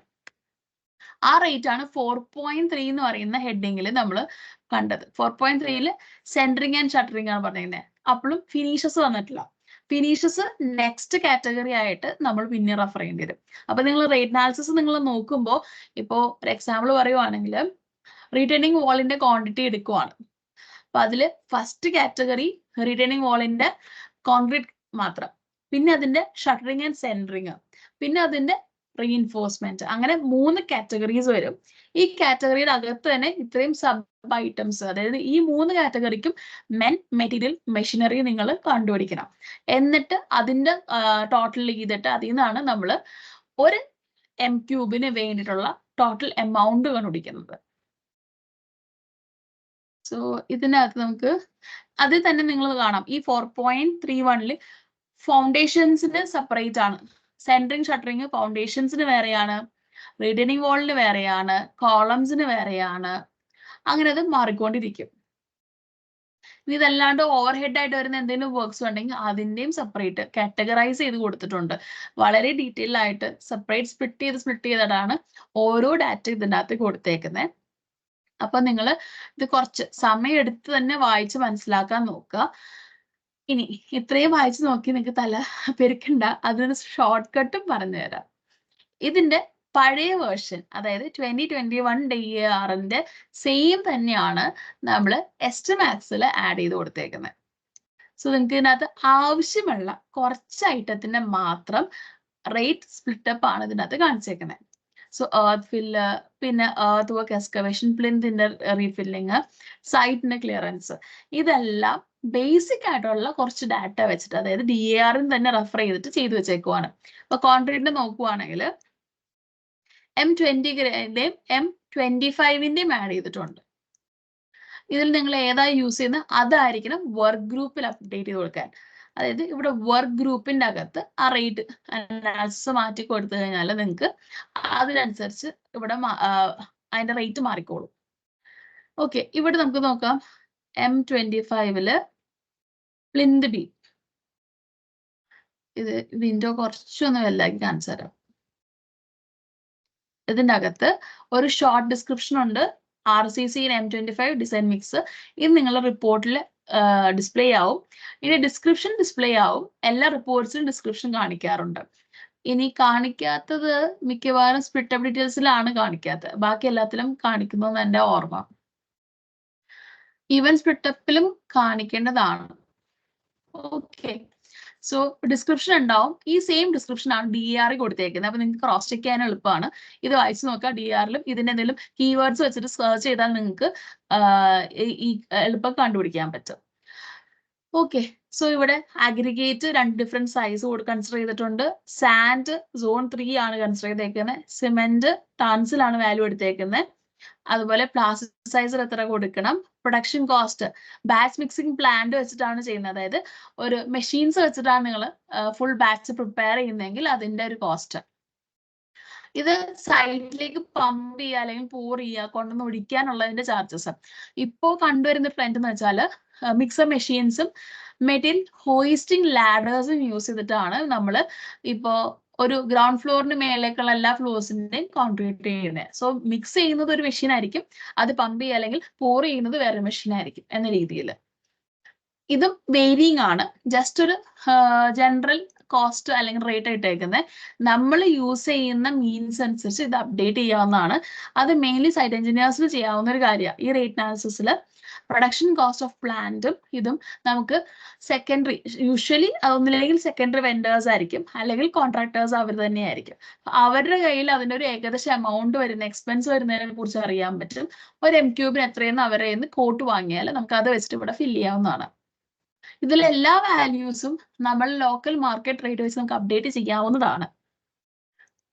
ആ റേറ്റ് ആണ് 4.3 എന്ന് പറയുന്ന ഹെഡിങ്ങിൽ നമ്മൾ കണ്ടത്. 4.3 സെൻട്രിങ് ആൻഡ് ഷട്ടറിങ് ആണ് പറഞ്ഞിരുന്നത്. അപ്പോഴും ഫിനിഷസ് വന്നിട്ടില്ല. ഫിനിഷസ് നെക്സ്റ്റ് കാറ്റഗറി ആയിട്ട് നമ്മൾ പിന്നെ റെഫർ ചെയ്യേണ്ടി വരും. അപ്പൊ നിങ്ങൾ റേറ്റ് അനാലിസിസ് നിങ്ങൾ നോക്കുമ്പോൾ, ഇപ്പോൾ ഒരു എക്സാമ്പിൾ പറയുവാണെങ്കിൽ റീറ്റേണിംഗ് വാളിന്റെ ക്വാണ്ടിറ്റി എടുക്കുവാണ്. അപ്പൊ അതില് ഫസ്റ്റ് കാറ്റഗറി റീറ്റേണിംഗ് വാളിന്റെ കോൺക്രീറ്റ് മാത്രം, പിന്നെ അതിന്റെ ഷട്ടറിങ് ആൻഡ് സെൻട്രിങ്, പിന്നെ അതിന്റെ റീഇൻഫോഴ്സ്മെന്റ്, അങ്ങനെ 3 കാറ്റഗറീസ് വരും. ഈ കാറ്റഗറിയുടെ അകത്ത് തന്നെ ഇത്രയും സബ് ഐറ്റംസ്, അതായത് ഈ 3 കാറ്റഗറിക്കും മെറ്റീരിയൽ, മെഷീനറി നിങ്ങൾ കണ്ടുപിടിക്കണം. എന്നിട്ട് അതിന്റെ ടോട്ടൽ ചെയ്തിട്ട് അതിൽ നിന്നാണ് നമ്മൾ ഒരു M3 വേണ്ടിയിട്ടുള്ള ടോട്ടൽ എമൗണ്ട് കണ്ടുപിടിക്കുന്നത്. സോ ഇതിനകത്ത് നമുക്ക് അതിൽ തന്നെ നിങ്ങൾ കാണാം, ഈ 4.31 ഫൗണ്ടേഷൻസിന് സെപ്പറേറ്റ് ആണ്. സെൻട്രിങ് ഷട്ടറിങ് ഫൗണ്ടേഷൻസിന് വേറെയാണ്, റീറ്റേണിംഗ് വാളിന് വേറെയാണ്, കോളംസിന് വേറെയാണ്. അങ്ങനെ അത് മാറിക്കൊണ്ടിരിക്കും. ഇനി ഇതല്ലാണ്ട് ഓവർ ഹെഡ് ആയിട്ട് വരുന്ന എന്തെങ്കിലും വർക്ക്സ് ഉണ്ടെങ്കിൽ അതിന്റെയും സെപ്പറേറ്റ് കാറ്റഗറൈസ് ചെയ്ത് കൊടുത്തിട്ടുണ്ട്. വളരെ ഡീറ്റെയിൽ ആയിട്ട് സെപ്പറേറ്റ് സ്പ്ലിറ്റ് ചെയ്തിട്ടാണ് ഓരോ ഡാറ്റ ഇതിൻ്റെ അകത്ത് കൊടുത്തേക്കുന്നത്. അപ്പൊ നിങ്ങൾ ഇത് കുറച്ച് സമയം എടുത്ത് തന്നെ വായിച്ച് മനസ്സിലാക്കാൻ നോക്കുക. ഇനി ഇത്രയും വായിച്ച് നോക്കി നിങ്ങൾക്ക് തല പെരുക്കണ്ട, അതിന് ഷോർട്ട് കട്ടും പറഞ്ഞു തരാം. ഇതിന്റെ പഴയ വേർഷൻ, അതായത് 2021 DARന്റെ സെയിം തന്നെയാണ് നമ്മൾ എസ്റ്റമാക്സിൽ ആഡ് ചെയ്ത് കൊടുത്തേക്കുന്നത്. സോ നിങ്ങൾക്ക് ഇതിനകത്ത് ആവശ്യമുള്ള കുറച്ച് ഐറ്റത്തിന്റെ മാത്രം റേറ്റ് സ്പ്ലിറ്റപ്പ് ആണ് ഇതിനകത്ത് കാണിച്ചേക്കുന്നത്. സോ എർത്ത് ഫില്ല്, പിന്നെ എർത്ത് വർക്ക് എക്സ്കവേഷൻ, പ്ലിന്തിന്റെ റീഫില്ലിങ്, സൈറ്റിന്റെ ക്ലിയറൻസ്, ഇതെല്ലാം ബേസിക് ആയിട്ടുള്ള കുറച്ച് ഡാറ്റ വെച്ചിട്ട്, അതായത് DAR തന്നെ റെഫർ ചെയ്തിട്ട് ചെയ്തു വെച്ചേക്കുവാണ്. അപ്പൊ കോൺക്രീറ്റിന്റെ നോക്കുവാണെങ്കിൽ M20 M25 ആഡ് ചെയ്തിട്ടുണ്ട്. ഇതിൽ നിങ്ങൾ ഏതാ യൂസ് ചെയ്യുന്നത് അതായിരിക്കണം വർക്ക് ഗ്രൂപ്പിൽ അപ്ഡേറ്റ് ചെയ്ത് കൊടുക്കാൻ. അതായത് ഇവിടെ വർക്ക് ഗ്രൂപ്പിന്റെ അകത്ത് ആ റേറ്റ് അനാലിസിസ് മാറ്റി കൊടുത്തു കഴിഞ്ഞാൽ നിങ്ങൾക്ക് അതിനനുസരിച്ച് ഇവിടെ അതിന്റെ റേറ്റ് മാറിക്കോളും. ഓക്കെ, ഇവിടെ നമുക്ക് നോക്കാം. M25 പ്ലിന്ത് ബീം, ഇത് വിൻഡോ കുറച്ചൊന്നും വലുതാക്കി കാണിച്ചു തരാം. ഇതിന്റെ അകത്ത് ഒരു ഷോർട്ട് ഡിസ്ക്രിപ്ഷൻ ഉണ്ട്. RCC M25 ഡിസൈൻ മിക്സ്, ഇത് നിങ്ങളുടെ റിപ്പോർട്ടിൽ ഡിസ്പ്ലേ ആവും. ഇനി ഡിസ്ക്രിപ്ഷൻ ഡിസ്പ്ലേ ആവും. എല്ലാ റിപ്പോർട്ട്സിലും ഡിസ്ക്രിപ്ഷൻ കാണിക്കാറുണ്ട്. ഇനി കാണിക്കാത്തത് മിക്കവാറും സ്പ്ലിറ്റ് അപ്പ് ഡീറ്റെയിൽസിലാണ് കാണിക്കാത്തത്, ബാക്കി എല്ലാത്തിലും കാണിക്കുന്നതെന്ന് എൻ്റെ ഓർമ്മ. ഈവൻ സ്പ്ലിറ്റ് അപ്പിലും കാണിക്കേണ്ടതാണ്. ഓക്കെ, സോ ഡിസ്ക്രിപ്ഷൻ ഉണ്ടാവും. ഈ സെയിം ഡിസ്ക്രിപ്ഷൻ ആണ് DAR കൊടുത്തേക്കുന്നത്. അപ്പൊ നിങ്ങൾക്ക് ക്രോസ് ചെക്ക് ചെയ്യാൻ എളുപ്പമാണ്. ഇത് വായിച്ചു നോക്കുക. DARലും ഇതിന്റെ എന്തെങ്കിലും കീവേഡ്സ് വെച്ചിട്ട് സെർച്ച് ചെയ്താൽ നിങ്ങൾക്ക് ഈ എളുപ്പം കണ്ടുപിടിക്കാൻ പറ്റും. ഓക്കെ, സോ ഇവിടെ അഗ്രിഗേറ്റ് 2 ഡിഫറെന്റ് സൈസ് കൺസിഡർ ചെയ്തിട്ടുണ്ട്. സാൻഡ് സോൺ 3 ആണ് കൺസിഡർ ചെയ്തേക്കുന്നത്. സിമെന്റ് ടൺസിലാണ് വാല്യൂ എടുത്തേക്കുന്നത്. അതുപോലെ പ്ലാസ്റ്റിക് സൈസർ എത്ര കൊടുക്കണം, production cost batch mixing plant വെച്ചിട്ടാണ് ചെയ്യുന്നത്. അതായത് ഒരു മെഷീൻസ് വെച്ചിട്ടാണ് നിങ്ങൾ ഫുൾ ബാച്ച് പ്രിപ്പയർ ചെയ്യുന്നതെങ്കിൽ അതിന്റെ ഒരു കോസ്റ്റ്. ഇത് സൈറ്റിലേക്ക് പമ്പ് ചെയ്യുക അല്ലെങ്കിൽ പോർ ചെയ്യുക, കൊണ്ടുവന്ന് ഒഴിക്കാനുള്ളതിന്റെ ചാർജസ്. ഇപ്പോൾ കണ്ടുവരുന്ന ട്രെൻഡ് എന്ന് വെച്ചാൽ മിക്സർ മെഷീൻസും മെറ്റീരിയൽ ഹോയിസ്റ്റിംഗ് ലാഡേഴ്സും യൂസ് ചെയ്തിട്ടാണ് നമ്മൾ ഇപ്പോൾ ഒരു ഗ്രൗണ്ട് ഫ്ലോറിന് മേലേക്കുള്ള എല്ലാ ഫ്ലോർസിന്റെയും കോൺക്രീറ്റ് ചെയ്യുന്നത്. സോ മിക്സ് ചെയ്യുന്നത് ഒരു മെഷീൻ ആയിരിക്കും, അത് പമ്പ് ചെയ്യുക അല്ലെങ്കിൽ പോർ ചെയ്യുന്നത് വേറെ മെഷീൻ ആയിരിക്കും എന്ന രീതിയിൽ. ഇതും വേരിയിങ് ആണ്. ജസ്റ്റ് ഒരു ജനറൽ കോസ്റ്റ് അല്ലെങ്കിൽ റേറ്റ് ഇട്ടേക്കുന്നത്. നമ്മൾ യൂസ് ചെയ്യുന്ന മീൻസ് അനുസരിച്ച് ഇത് അപ്ഡേറ്റ് ചെയ്യാവുന്നതാണ്. അത് മെയിൻലി സൈറ്റ് എഞ്ചിനീയേഴ്സിന് ചെയ്യാവുന്ന ഒരു കാര്യമാണ്. ഈ റേറ്റ് അനാലിസിസിൽ പ്രൊഡക്ഷൻ കോസ്റ്റ് ഓഫ് പ്ലാന്റും ഇതും നമുക്ക് സെക്കൻഡറി, യൂഷ്വലി ഒന്നില്ലെങ്കിൽ സെക്കൻഡറി വെൻഡേഴ്സ് ആയിരിക്കും, അല്ലെങ്കിൽ കോൺട്രാക്ടേഴ്സ് അവർ തന്നെയായിരിക്കും. അവരുടെ കയ്യിൽ അതിൻ്റെ ഒരു ഏകദേശം എമൗണ്ട് വരുന്ന എക്സ്പെൻസ് വരുന്നതിനെ കുറിച്ച് അറിയാൻ പറ്റും. ഒരു M3 എത്രയെന്ന് അവരെ കോട്ട് വാങ്ങിയാൽ നമുക്ക് അത് വെച്ചിട്ട് ഇവിടെ ഫില്ല് ചെയ്യാവുന്നതാണ്. ഇതിലെ എല്ലാ വാല്യൂസും നമ്മൾ ലോക്കൽ മാർക്കറ്റ് റേറ്റ് വെച്ച് നമുക്ക് അപ്ഡേറ്റ് ചെയ്യാവുന്നതാണ്.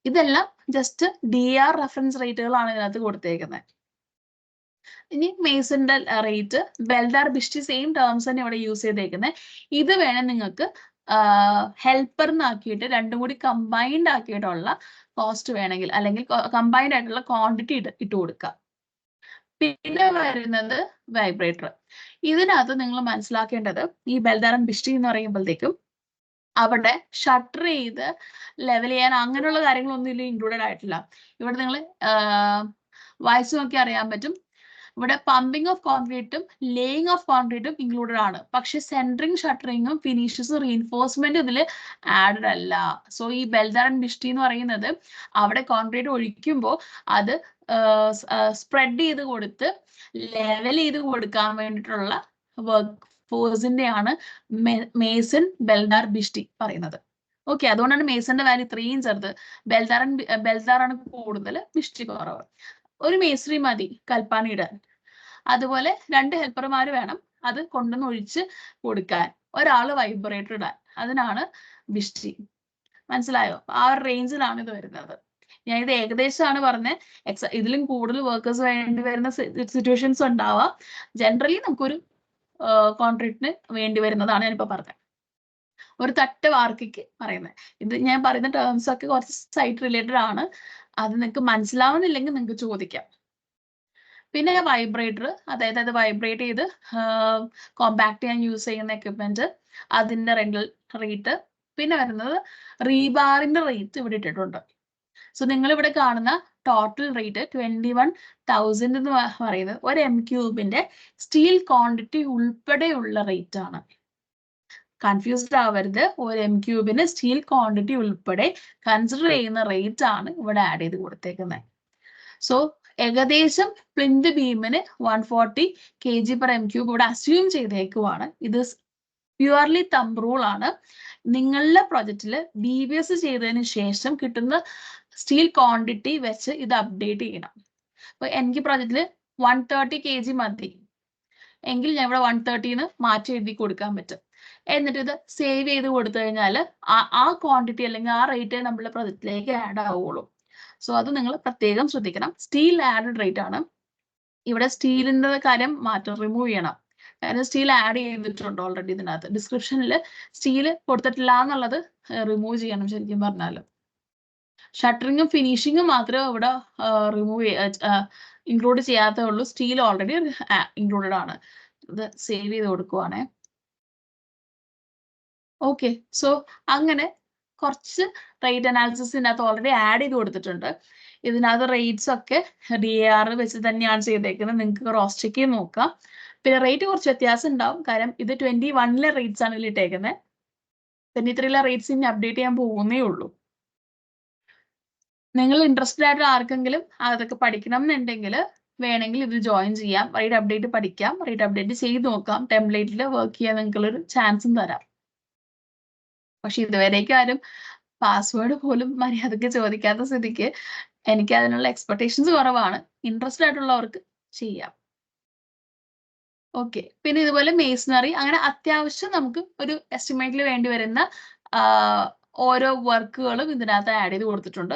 ഇതെല്ലാം ജസ്റ്റ് DR റെഫറൻസ് റേറ്റുകളാണ് ഇതിനകത്ത് കൊടുത്തേക്കുന്നത്. ഇനി മേസന്റെ റേറ്റ്, ബെൽദാർ ബിഷ്ടി സെയിം ടേംസ് തന്നെ ഇവിടെ യൂസ് ചെയ്തേക്കുന്നത്. ഇത് വേണം നിങ്ങൾക്ക് ഹെൽപ്പറിനാക്കിയിട്ട് രണ്ടും കൂടി കമ്പൈൻഡ് ആക്കിയിട്ടുള്ള കോസ്റ്റ് വേണമെങ്കിൽ, അല്ലെങ്കിൽ കമ്പൈൻഡ് ആയിട്ടുള്ള ക്വാണ്ടിറ്റി ഇട്ട് കൊടുക്കുക. പിന്നെ വരുന്നത് വൈബ്രേറ്റർ. ഇതിനകത്ത് നിങ്ങൾ മനസ്സിലാക്കേണ്ടത് ഈ ബെൽദാർ ആൻഡ് ബിഷ്ടി എന്ന് പറയുമ്പോഴത്തേക്കും അവിടെ ഷട്ടർ ചെയ്ത് ലെവൽ ചെയ്യാൻ അങ്ങനെയുള്ള കാര്യങ്ങളൊന്നും ഇതിൽ ഇൻക്ലൂഡഡ് ആയിട്ടില്ല. ഇവിടെ നിങ്ങൾ വായിച്ചു നോക്കി അറിയാൻ പറ്റും. ഇവിടെ പമ്പിംഗ് ഓഫ് കോൺക്രീറ്റും ലേയിങ് ഓഫ് കോൺക്രീറ്റും ഇൻക്ലൂഡഡ് ആണ്. പക്ഷെ സെൻട്രിങ്, ഷട്ടറിങ്ങും ഫിനിഷസും റീഇൻഫോഴ്സ്മെന്റും ഇതിൽ ആഡഡ് അല്ല. സോ ഈ ബെൽദാർ ആൻഡ് ബിഷ്ടി എന്ന് പറയുന്നത് അവിടെ കോൺക്രീറ്റ് ഒഴിക്കുമ്പോൾ അത് സ്പ്രെഡ് ചെയ്ത് കൊടുത്ത് ലെവൽ ചെയ്ത് കൊടുക്കാൻ വേണ്ടിയിട്ടുള്ള വർക്ക് ഫോഴ്സിന്റെയാണ് മേസൺ, ബെൽദാർ, ബിഷ്ടി പറയുന്നത്. ഓക്കെ, അതുകൊണ്ടാണ് മേസന്റെ വാല്യൂ ഇത്രയും ചെറുത്. ബെൽദാറാണ് കൂടുതൽ, ബിഷ്ടി കുറവ്. ഒരു മേസ്ത്രി മതി കൽപ്പാനി ഇടാൻ. അതുപോലെ 2 ഹെൽപ്പർമാർ വേണം അത് കൊണ്ടുവന്ന് ഒഴിച്ച് കൊടുക്കാൻ. ഒരാള് വൈബ്രേറ്റർ ഇടാൻ. അതിനാണ് ബിഷ്ടി. മനസ്സിലായോ? ആ ഒരു റേഞ്ചിലാണ് ഇത് വരുന്നത്. ഞാൻ ഇത് ഏകദേശമാണ് പറഞ്ഞത്. ഇതിലും കൂടുതൽ വർക്കേഴ്സ് വേണ്ടി വരുന്ന സിറ്റുവേഷൻസ് ഉണ്ടാവാം. ജനറലി നമുക്കൊരു കോൺട്രാക്ടിന് വേണ്ടി വരുന്നതാണ് ഞാനിപ്പോ പറഞ്ഞത്. ഒരു തട്ട് വാർക്കയ്ക്ക് പറയുന്നത്. ഇത് ഞാൻ പറയുന്ന ടേംസ് ഒക്കെ കുറച്ച് സൈറ്റ് റിലേറ്റഡ് ആണ്. അത് നിങ്ങൾക്ക് മനസ്സിലാവുന്നില്ലെങ്കിൽ നിങ്ങൾക്ക് ചോദിക്കാം. പിന്നെ വൈബ്രേറ്റർ, അതായത് അത് വൈബ്രേറ്റ് ചെയ്ത് കോമ്പാക്ട് ചെയ്യാൻ യൂസ് ചെയ്യുന്ന എക്യുപ്മെന്റ്, അതിന്റെ റെന്റൽ റേറ്റ്. പിന്നെ വരുന്നത് റീബാറിന്റെ റേറ്റ് ഇവിടെ ഇട്ടിട്ടുണ്ട്. സോ നിങ്ങൾ ഇവിടെ കാണുന്ന ടോട്ടൽ റേറ്റ് 21,000 എന്ന് പറയുന്നത് ഒരു M3 സ്റ്റീൽ ക്വാണ്ടിറ്റി ഉൾപ്പെടെയുള്ള റേറ്റ് ആണ്. കൺഫ്യൂസ്ഡ് ആവരുത്. ഒരു M3 സ്റ്റീൽ ക്വാണ്ടിറ്റി ഉൾപ്പെടെ കൺസിഡർ ചെയ്യുന്ന റേറ്റ് ആണ് ഇവിടെ ആഡ് ചെയ്ത് കൊടുത്തേക്കുന്നത്. സോ ഏകദേശം പ്ലിന്ത് ബീമിന് 140 kg/m3 ഇവിടെ അസ്യൂം ചെയ്തേക്കുവാണ്. ഇത് പ്യുവർലി തമ്പ് റൂൾ ആണ്. നിങ്ങളുടെ പ്രൊജക്റ്റിൽ BBS ചെയ്തതിന് ശേഷം കിട്ടുന്ന സ്റ്റീൽ ക്വാണ്ടിറ്റി വെച്ച് ഇത് അപ്ഡേറ്റ് ചെയ്യണം. അപ്പൊ എനിക്ക് പ്രൊജക്റ്റിൽ 130 kg മതി എങ്കിൽ ഞാൻ ഇവിടെ 130 മാറ്റി എഴുതി കൊടുക്കാൻ പറ്റും. എന്നിട്ട് ഇത് സേവ് ചെയ്ത് കൊടുത്തു കഴിഞ്ഞാൽ ആ ക്വാണ്ടിറ്റി അല്ലെങ്കിൽ ആ റേറ്റ് നമ്മുടെ പ്രൊജക്റ്റിലേക്ക് ആഡ് ആവുള്ളൂ. സോ അത് നിങ്ങൾ പ്രത്യേകം ശ്രദ്ധിക്കണം. സ്റ്റീൽ ആഡഡ് റേറ്റ് ആണ്. ഇവിടെ സ്റ്റീലിന്റെ കാര്യം റിമൂവ് ചെയ്യണം. കാരണം സ്റ്റീൽ ആഡ് ചെയ്തിട്ടുണ്ട് ഓൾറെഡി ഇതിനകത്ത്. ഡിസ്ക്രിപ്ഷനിൽ സ്റ്റീൽ കൊടുത്തിട്ടില്ല എന്നുള്ളത് റിമൂവ് ചെയ്യണം ശരിക്കും പറഞ്ഞാൽ. ഷട്ടറിങ്ങും ഫിനിഷിങ്ങും മാത്രമേ ഇവിടെ ഇൻക്ലൂഡ് ചെയ്യാത്തേ ഉള്ളൂ. സ്റ്റീൽ ഓൾറെഡി ഇൻക്ലൂഡഡ് ആണ്. ഇത് സേവ് ചെയ്ത് കൊടുക്കുവാണേ. ഓക്കെ, സോ അങ്ങനെ കുറച്ച് റേറ്റ് അനാലിസിസിനകത്ത് ഓൾറെഡി ആഡ് ചെയ്ത് കൊടുത്തിട്ടുണ്ട്. ഇതിനകത്ത് റേറ്റ്സ് ഒക്കെ DAR വെച്ച് തന്നെയാണ് ചെയ്തേക്കുന്നത്. നിങ്ങൾക്ക് ക്രോസ് ചെക്ക് ചെയ്ത് നോക്കാം. പിന്നെ റേറ്റ് കുറച്ച് വ്യത്യാസം ഉണ്ടാവും. കാരണം ഇത് 21 റേറ്റ്സ് ആണ് ഇതിലിട്ടേക്കുന്നത്. 23 റേറ്റ്സ് ഇനി അപ്ഡേറ്റ് ചെയ്യാൻ പോകുന്നേ ഉള്ളൂ. നിങ്ങൾ ഇൻട്രസ്റ്റഡ് ആയിട്ട് ആർക്കെങ്കിലും അതൊക്കെ പഠിക്കണം എന്നുണ്ടെങ്കിൽ വേണമെങ്കിൽ ഇത് ജോയിൻ ചെയ്യാം. റേറ്റ് അപ്ഡേറ്റ് പഠിക്കാം, റേറ്റ് അപ്ഡേറ്റ് ചെയ്ത് നോക്കാം. ടെംപ്ലേറ്റിൽ വർക്ക് ചെയ്യാൻ നിങ്ങൾക്കുള്ളൊരു ചാൻസും തരാം. പക്ഷെ ഇതുവരേക്കും ആരും പാസ്വേഡ് പോലും മര്യാദക്ക് ചോദിക്കാത്ത സ്ഥിതിക്ക് എനിക്ക് അതിനുള്ള എക്സ്പെക്ടേഷൻസ് കുറവാണ്. ഇൻട്രസ്റ്റഡ് ആയിട്ടുള്ളവർക്ക് ചെയ്യാം. ഓക്കെ, പിന്നെ ഇതുപോലെ മേസണറി, അങ്ങനെ അത്യാവശ്യം നമുക്ക് ഒരു എസ്റ്റിമേറ്റിൽ വേണ്ടി വരുന്ന ഓരോ വർക്കുകളും ഇതിനകത്ത് ആഡ് ചെയ്ത് കൊടുത്തിട്ടുണ്ട്.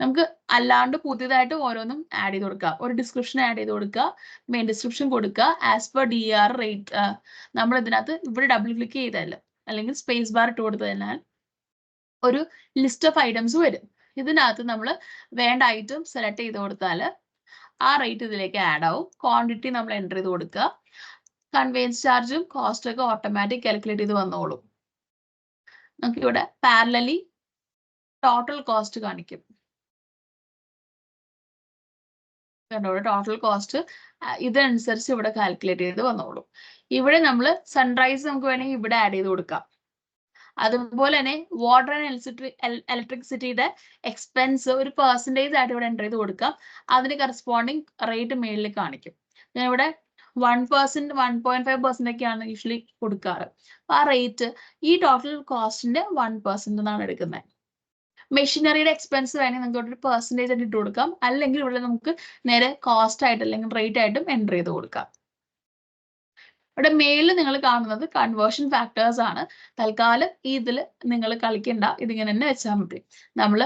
നമുക്ക് അല്ലാണ്ട് പുതിയതായിട്ട് ഓരോന്നും ആഡ് ചെയ്ത് കൊടുക്കുക. ഒരു ഡിസ്ക്രിപ്ഷൻ ആഡ് ചെയ്ത് കൊടുക്കുക, മെയിൻ ഡിസ്ക്രിപ്ഷൻ കൊടുക്കുക, ആസ് പെർ DR റേറ്റ്. നമ്മൾ ഇതിനകത്ത് ഇവിടെ ഡബിൾ ക്ലിക്ക് ചെയ്താൽ അല്ലെങ്കിൽ സ്പേസ് ബാർ ഇട്ട് കൊടുത്തതിനാൽ ഒരു ലിസ്റ്റ് ഓഫ് ഐറ്റംസ് വരും. ഇതിനകത്ത് നമ്മൾ വേണ്ട ഐറ്റം സെലക്ട് ചെയ്ത് കൊടുത്താൽ ആ റേറ്റ് ഇതിലേക്ക് ആഡ് ആവും. ക്വാണ്ടിറ്റി നമ്മൾ എൻ്റർ ചെയ്ത് കൊടുക്കുക. കൺവെയൻസ് ചാർജും കോസ്റ്റ് ഒക്കെ ഓട്ടോമാറ്റിക് കാൽക്കുലേറ്റ് ചെയ്ത് വന്നോളും. നമുക്ക് ഇവിടെ പാരലലി ടോട്ടൽ കോസ്റ്റ് കാണിക്കും. ടോട്ടൽ കോസ്റ്റ് ഇതനുസരിച്ച് ഇവിടെ കാൽക്കുലേറ്റ് ചെയ്ത് വന്നോളും. ഇവിടെ നമ്മൾ സൺറൈസ് നമുക്ക് വേണമെങ്കിൽ ഇവിടെ ആഡ് ചെയ്ത് കൊടുക്കാം. അതുപോലെ തന്നെ വാട്ടർ ആൻഡ് ഇലക്ട്രിസിറ്റിയുടെ എക്സ്പെൻസ് ഒരു പെർസെൻറ്റേജ് ആയിട്ട് ഇവിടെ എൻ്റർ ചെയ്ത് കൊടുക്കാം. അതിന് കറസ്പോണ്ടിങ് റേറ്റ് മേളിൽ കാണിക്കും. ഞാൻ ഇവിടെ 1%, 1.5% ഒക്കെയാണ് യൂഷ്വലി കൊടുക്കാറ്. ആ റേറ്റ് ഈ ടോട്ടൽ കോസ്റ്റിന്റെ 1% എന്നാണ് എടുക്കുന്നത്. മെഷീനറിയുടെ എക്സ്പെൻസ് വേണമെങ്കിൽ നമുക്ക് ഒരു പെർസെൻറ്റേജ് ആയിട്ട് ഇട്ട് കൊടുക്കാം. അല്ലെങ്കിൽ ഇവിടെ നമുക്ക് നേരെ കോസ്റ്റ് ആയിട്ട് അല്ലെങ്കിൽ റേറ്റ് ആയിട്ടും എൻ്റർ ചെയ്ത് കൊടുക്കാം. ഇവിടെ മേലിൽ നിങ്ങൾ കാണുന്നത് കൺവേർഷൻ ഫാക്ടേഴ്സ് ആണ്. തൽക്കാലം ഇതിൽ നിങ്ങൾ കളിക്കണ്ട, ഇതിങ്ങനെ തന്നെ വെച്ചാൽ മതി. നമ്മൾ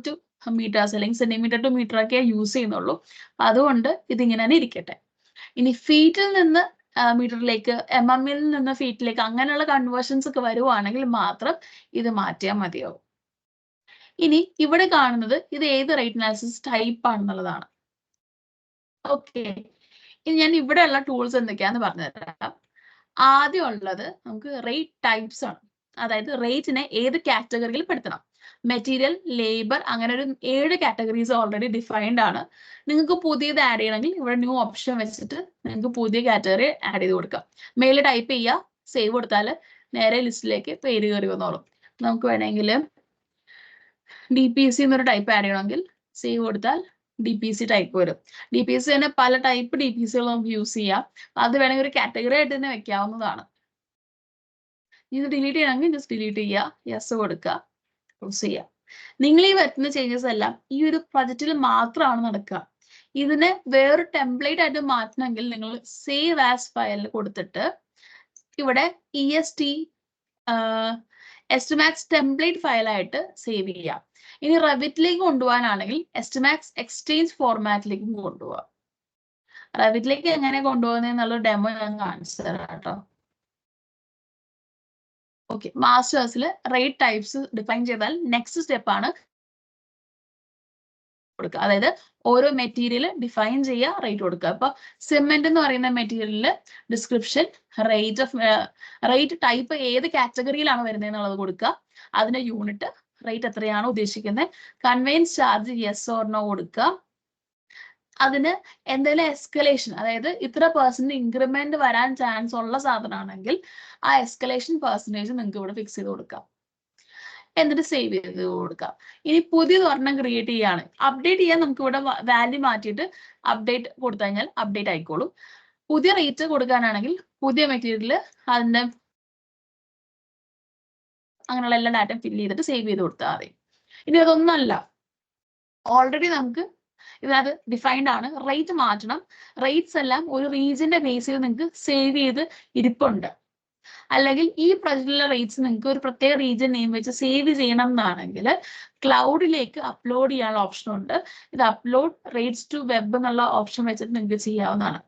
ടു മീറ്റേഴ്സ് അല്ലെങ്കിൽ സെന്റിമീറ്റർ ടു മീറ്റർ ഒക്കെ യൂസ് ചെയ്യുന്നുള്ളൂ. അതുകൊണ്ട് ഇതിങ്ങനെ തന്നെ ഇരിക്കട്ടെ. ഇനി ഫീറ്റിൽ നിന്ന് മീറ്ററിലേക്ക്, ൽ നിന്ന് ഫീറ്റിലേക്ക് അങ്ങനെയുള്ള കൺവേർഷൻസ് ഒക്കെ വരുവാണെങ്കിൽ മാത്രം ഇത് മാറ്റിയാൽ മതിയാവും. ഇനി ഇവിടെ കാണുന്നത് ഇത് ഏത് റേറ്റ് അനാലിസിസ് ടൈപ്പ് ആണെന്നുള്ളതാണ്. ഓക്കെ, ഇനി ഞാൻ ഇവിടെയുള്ള ടൂൾസ് എന്തൊക്കെയാന്ന് പറഞ്ഞുതരാം. ആദ്യം ഉള്ളത് നമുക്ക് റേറ്റ് ടൈപ്സ് ആണ്. അതായത് റേറ്റിനെ ഏത് കാറ്റഗറിയിൽ പെടുത്തണം. മെറ്റീരിയൽ, ലേബർ, അങ്ങനെ ഒരു 7 കാറ്റഗറീസ് ഓൾറെഡി ഡിഫൈൻഡ് ആണ്. നിങ്ങൾക്ക് പുതിയത് ആഡ് ചെയ്യണമെങ്കിൽ ഇവിടെ ന്യൂ ഓപ്ഷൻ വെച്ചിട്ട് നിങ്ങൾക്ക് പുതിയ കാറ്റഗറി ആഡ് ചെയ്ത് കൊടുക്കാം. മെയിൽ ടൈപ്പ് ചെയ്യുക, സേവ് കൊടുത്താൽ നേരെ ലിസ്റ്റിലേക്ക് പേര് കയറി വന്നോളും. നമുക്ക് വേണമെങ്കിൽ DPC എന്നൊരു ടൈപ്പ് ആഡ് ചെയ്യണമെങ്കിൽ സേവ് കൊടുത്താൽ DPC ടൈപ്പ് വരും. DPC തന്നെ പല ടൈപ്പ് DPCകൾ നമുക്ക് യൂസ് ചെയ്യാം. അത് വേണമെങ്കിൽ ഒരു കാറ്റഗറി ആയിട്ട് തന്നെ വെക്കാവുന്നതാണ്. ഇത് ഡിലീറ്റ് ചെയ്യണമെങ്കിൽ ജസ്റ്റ് ഡിലീറ്റ് ചെയ്യുക, യെസ് കൊടുക്കുക, ക്ലോസ് ചെയ്യുക. നിങ്ങൾ ഈ വരുത്തുന്ന ചേഞ്ചസ് എല്ലാം ഈ ഒരു പ്രൊജക്റ്റിൽ മാത്രമാണ് നടക്കുക. ഇതിനെ വേറൊരു ടെംപ്ലേറ്റ് ആയിട്ട് മാറ്റണമെങ്കിൽ നിങ്ങൾ സേവ് ആസ് ഫയലിൽ കൊടുത്തിട്ട് ഇവിടെ EST എസ്റ്റിമാക്സ് ടെംപ്ലേറ്റ് ഫയലായിട്ട് സേവ് ചെയ്യാം. ഇനി റെവിറ്റിലേക്ക് കൊണ്ടുപോകാനാണെങ്കിൽ എസ്റ്റിമാക്സ് എക്സ്ചേഞ്ച് ഫോർമാറ്റിലേക്കും കൊണ്ടുപോകാം. റെവിറ്റിലേക്ക് എങ്ങനെ കൊണ്ടുപോകുന്ന ഡെമോ ഞാൻ കാണിച്ചു തരാം കേട്ടോ. ഓക്കെ, മാസ്റ്റേഴ്സിൽ റേറ്റ് ടൈപ്സ് ഡിഫൈൻ ചെയ്താൽ നെക്സ്റ്റ് സ്റ്റെപ്പ് ആണ് കൊടുക്കുക. അതായത് ഓരോ മെറ്റീരിയൽ ഡിഫൈൻ ചെയ്യുക, റേറ്റ് കൊടുക്കുക. അപ്പൊ സിമെന്റ് എന്ന് പറയുന്ന മെറ്റീരിയലില് ഡിസ്ക്രിപ്ഷൻ, റേറ്റ് ടൈപ്പ് ഏത് കാറ്റഗറിയിലാണ് വരുന്നത് എന്നുള്ളത് കൊടുക്കുക. അതിന്റെ യൂണിറ്റ്, റേറ്റ് എത്രയാണ് ഉദ്ദേശിക്കുന്നത്, conveyance charge yes or no കൊടുക്കുക. അതിന് എന്തെങ്കിലും എസ്കലേഷൻ, അതായത് ഇത്ര % ഇൻക്രിമെന്റ് വരാൻ ചാൻസ് ഉള്ള സാധനമാണെങ്കിൽ ആ എസ്കലേഷൻ പെർസെന്റേജ് നിങ്ങൾക്ക് ഇവിടെ ഫിക്സ് ചെയ്ത് കൊടുക്കാം. എന്നിട്ട് സേവ് ചെയ്ത് കൊടുക്കാം. ഇനി പുതിയത് ഒരെണ്ണം ക്രിയേറ്റ് ചെയ്യാണ്, അപ്ഡേറ്റ് ചെയ്യാൻ നമുക്ക് ഇവിടെ വാല്യൂ മാറ്റിയിട്ട് അപ്ഡേറ്റ് കൊടുത്തു കഴിഞ്ഞാൽ അപ്ഡേറ്റ് ആയിക്കോളും. പുതിയ റേറ്റ് കൊടുക്കാനാണെങ്കിൽ പുതിയ മെറ്റീരിയൽ അതിന്റെ അങ്ങനെയുള്ള എല്ലാ ഡാറ്റയും ഫില്ല് ചെയ്തിട്ട് സേവ് ചെയ്ത് കൊടുത്താൽ മതി. ഇനി അതൊന്നല്ല, ഓൾറെഡി നമുക്ക് ഇതിനകത്ത് ഡിഫൈൻഡ് ആണ്. റേറ്റ് മാറ്റണം, റേറ്റ്സ് എല്ലാം ഒരു റീജിയന്റെ ബേസിൽ നിങ്ങൾക്ക് സേവ് ചെയ്ത് ഇരിപ്പുണ്ട്. അല്ലെങ്കിൽ ഈ പ്രൊജക്റ്റിലെ റേറ്റ്സ് നിങ്ങൾക്ക് ഒരു പ്രത്യേക റീജിയൻ നെയിം വെച്ച് സേവ് ചെയ്യണം എന്നാണെങ്കിൽ ക്ലൗഡിലേക്ക് അപ്ലോഡ് ചെയ്യാനുള്ള ഓപ്ഷൻ ഉണ്ട്. ഇത് അപ്ലോഡ് റേറ്റ്സ് ടു വെബ് എന്നുള്ള ഓപ്ഷൻ വെച്ചിട്ട് നിങ്ങൾക്ക് ചെയ്യാവുന്നതാണ്.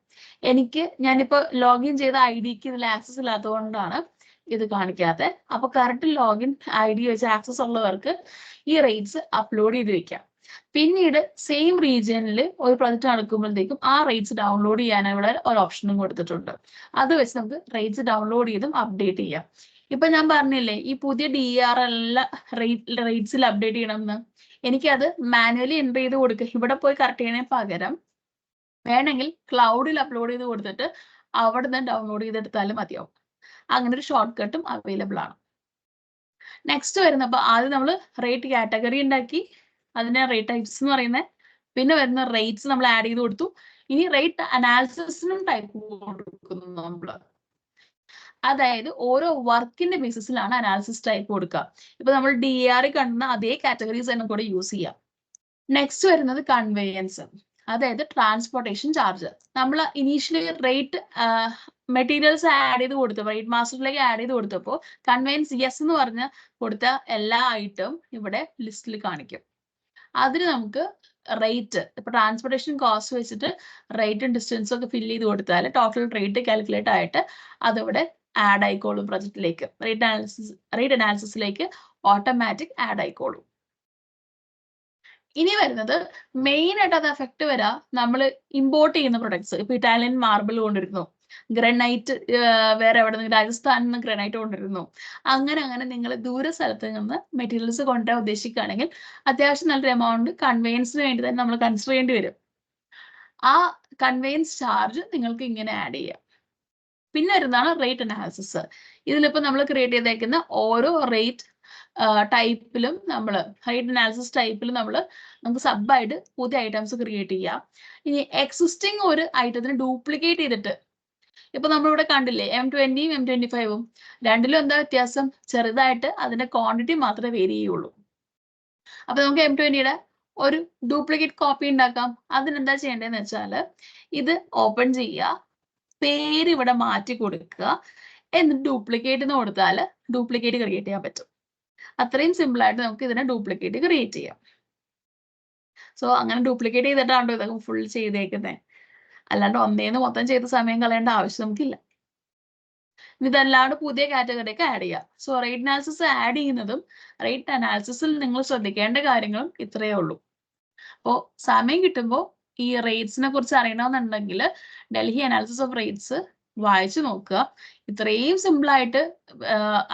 ഞാനിപ്പോ ലോഗിൻ ചെയ്ത IDക്ക് ഇതിൽ ആക്സസ് ഇല്ലാത്തതുകൊണ്ടാണ് ഇത് കാണിക്കാതെ. അപ്പൊ കറക്റ്റ് ലോഗിൻ ID വെച്ച് ആക്സസ് ഉള്ളവർക്ക് ഈ റേറ്റ്സ് അപ്ലോഡ് ചെയ്ത് വെക്കാം. പിന്നീട് സെയിം റീജിയനിൽ ഒരു പ്രൊജക്ട് നടക്കുമ്പോഴത്തേക്കും ആ റേറ്റ്സ് ഡൗൺലോഡ് ചെയ്യാൻ ഇവിടെ ഒരു ഓപ്ഷനും കൊടുത്തിട്ടുണ്ട്. അത് വെച്ച് നമുക്ക് റേറ്റ്സ് ഡൗൺലോഡ് ചെയ്തും അപ്ഡേറ്റ് ചെയ്യാം. ഇപ്പൊ ഞാൻ പറഞ്ഞില്ലേ ഈ പുതിയ DRL റേറ്റ്സിൽ അപ്ഡേറ്റ് ചെയ്യണമെന്ന്, എനിക്കത് മാനുവലി എൻ്റർ ചെയ്ത് കൊടുക്കുക. ഇവിടെ പോയി കറക്റ്റ് ചെയ്യണേ പകരം വേണമെങ്കിൽ ക്ലൗഡിൽ അപ്ലോഡ് ചെയ്ത് കൊടുത്തിട്ട് അവിടെ നിന്ന് ഡൗൺലോഡ് ചെയ്തെടുത്താലും മതിയാവും. അങ്ങനെ ഒരു ഷോർട്ട് കട്ടും അവൈലബിൾ ആണ്. നെക്സ്റ്റ് വരുന്നപ്പോ ആദ്യം നമ്മൾ റേറ്റ് കാറ്റഗറി ഉണ്ടാക്കി, അതിനെ റേറ്റ് ടൈപ്സ് എന്ന് പറയുന്നത്. പിന്നെ വരുന്ന റേറ്റ്സ് നമ്മൾ ആഡ് ചെയ്ത് കൊടുത്തു. ഇനി റേറ്റ് അനാലിസിസിനും ടൈപ്പ് കൊടുക്കുന്നു നമ്മള്. അതായത് ഓരോ വർക്കിന്റെ ബേസിസിലാണ് അനാലിസിസ് ടൈപ്പ് കൊടുക്കുക. ഇപ്പൊ നമ്മൾ DAR കാണുന്ന അതേ കാറ്റഗറീസ് തന്നെ കൂടെ യൂസ് ചെയ്യാം. നെക്സ്റ്റ് വരുന്നത് കൺവേയൻസ്, അതായത് ട്രാൻസ്പോർട്ടേഷൻ ചാർജ്. നമ്മൾ ഇനീഷ്യലി റേറ്റ് മെറ്റീരിയൽസ് ആഡ് ചെയ്ത് കൊടുത്തു, റേറ്റ് മാസ്റ്ററിലേക്ക് ആഡ് ചെയ്ത് കൊടുത്തപ്പോൾ കൺവേയൻസ് യെസ് എന്ന് പറഞ്ഞ് കൊടുത്ത എല്ലാ ഐറ്റവും ഇവിടെ ലിസ്റ്റിൽ കാണിക്കും. അതിന് നമുക്ക് റേറ്റ്, ഇപ്പൊ ട്രാൻസ്പോർട്ടേഷൻ കോസ്റ്റ് വെച്ചിട്ട് റേറ്റും ഡിസ്റ്റൻസും ഒക്കെ ഫില്ല് ചെയ്ത് കൊടുത്താൽ ടോട്ടൽ റേറ്റ് കാൽക്കുലേറ്റ് ആയിട്ട് അതിവിടെ ആഡ് ആയിക്കോളും പ്രൊജക്റ്റിലേക്ക്. റേറ്റ് അനാലിസിസിലേക്ക് ഓട്ടോമാറ്റിക് ആഡ് ആയിക്കോളും. ഇനി വരുന്നത് മെയിൻ ആയിട്ട് അത് എഫക്ട് വരാ നമ്മൾ ഇമ്പോർട്ട് ചെയ്യുന്ന പ്രൊഡക്ട്സ്. ഇപ്പൊ ഇറ്റാലിയൻ മാർബിൾ കൊണ്ടിരുന്നു, ഗ്രനൈറ്റ് വേറെ എവിടെ നിന്ന് രാജസ്ഥാനിൽ നിന്ന് ഗ്രനൈറ്റ് കൊണ്ടിരുന്നു. അങ്ങനെ നിങ്ങൾ ദൂര സ്ഥലത്ത് നിന്ന് മെറ്റീരിയൽസ് കൊണ്ടുവരാൻ ഉദ്ദേശിക്കുകയാണെങ്കിൽ അത്യാവശ്യം നല്ലൊരു എമൗണ്ട് കൺവെയൻസിന് വേണ്ടി തന്നെ നമ്മൾ കൺസിഡർ ചെയ്യേണ്ടി വരും. ആ കൺവെയൻസ് ചാർജ് നിങ്ങൾക്ക് ഇങ്ങനെ ആഡ് ചെയ്യാം. പിന്നെ വരുന്നതാണ് റേറ്റ് അനാലിസിസ്. ഇതിലിപ്പോ നമ്മൾ ക്രിയേറ്റ് ചെയ്തേക്കുന്ന ഓരോ റേറ്റ് ടൈപ്പിലും റേറ്റ് അനാലിസിസ് ടൈപ്പിലും നമുക്ക് സബായിട്ട് പുതിയ ഐറ്റംസ് ക്രിയേറ്റ് ചെയ്യാം. ഇനി എക്സിസ്റ്റിംഗ് ഒരു ഐറ്റത്തിന് ഡ്യൂപ്ലിക്കേറ്റ് ചെയ്തിട്ട്, ഇപ്പൊ നമ്മളിവിടെ കണ്ടില്ലേ M20 M25 രണ്ടിലും എന്താ വ്യത്യാസം? ചെറുതായിട്ട് അതിന്റെ ക്വാണ്ടിറ്റി മാത്രമേ വേരി ചെയ്യുള്ളൂ. അപ്പൊ നമുക്ക് M20യുടെ ഒരു ഡ്യൂപ്ലിക്കേറ്റ് കോപ്പി ഉണ്ടാക്കാം. അതിനെന്താ ചെയ്യേണ്ടതെന്ന് വെച്ചാൽ ഇത് ഓപ്പൺ ചെയ്യുക, പേര് ഇവിടെ മാറ്റി കൊടുക്കുക, എന്നിട്ട് ഡ്യൂപ്ലിക്കേറ്റ് എന്ന് കൊടുത്താൽ ഡ്യൂപ്ലിക്കേറ്റ് ക്രിയേറ്റ് ചെയ്യാൻ പറ്റും. അത്രയും സിമ്പിൾ ആയിട്ട് നമുക്ക് ഇതിനെ ഡ്യൂപ്ലിക്കേറ്റ് ക്രിയേറ്റ് ചെയ്യാം. സോ അങ്ങനെ ഡ്യൂപ്ലിക്കേറ്റ് ചെയ്തിട്ടാണോ ഇതൊക്കെ ഫുൾ ചെയ്തേക്കുന്നത്. അല്ലാണ്ട് ഒന്നേന്ന് മൊത്തം ചെയ്ത് സമയം കളയേണ്ട ആവശ്യം നമുക്കില്ല. ഇതല്ലാണ്ട് പുതിയ കാറ്റഗറിയൊക്കെ ആഡ് ചെയ്യുക. സോ റേറ്റ് അനാലിസിസ് ആഡ് ചെയ്യുന്നതും റേറ്റ് അനാലിസിസിൽ നിങ്ങൾ ശ്രദ്ധിക്കേണ്ട കാര്യങ്ങളും ഇത്രയേ ഉള്ളൂ. അപ്പോൾ സമയം കിട്ടുമ്പോൾ ഈ റേറ്റ്സിനെ കുറിച്ച് അറിയണമെന്നുണ്ടെങ്കിൽ ഡൽഹി അനാലിസിസ് ഓഫ് റേറ്റ്സ് വായിച്ചു നോക്കുക. ഇത്രയും സിമ്പിളായിട്ട്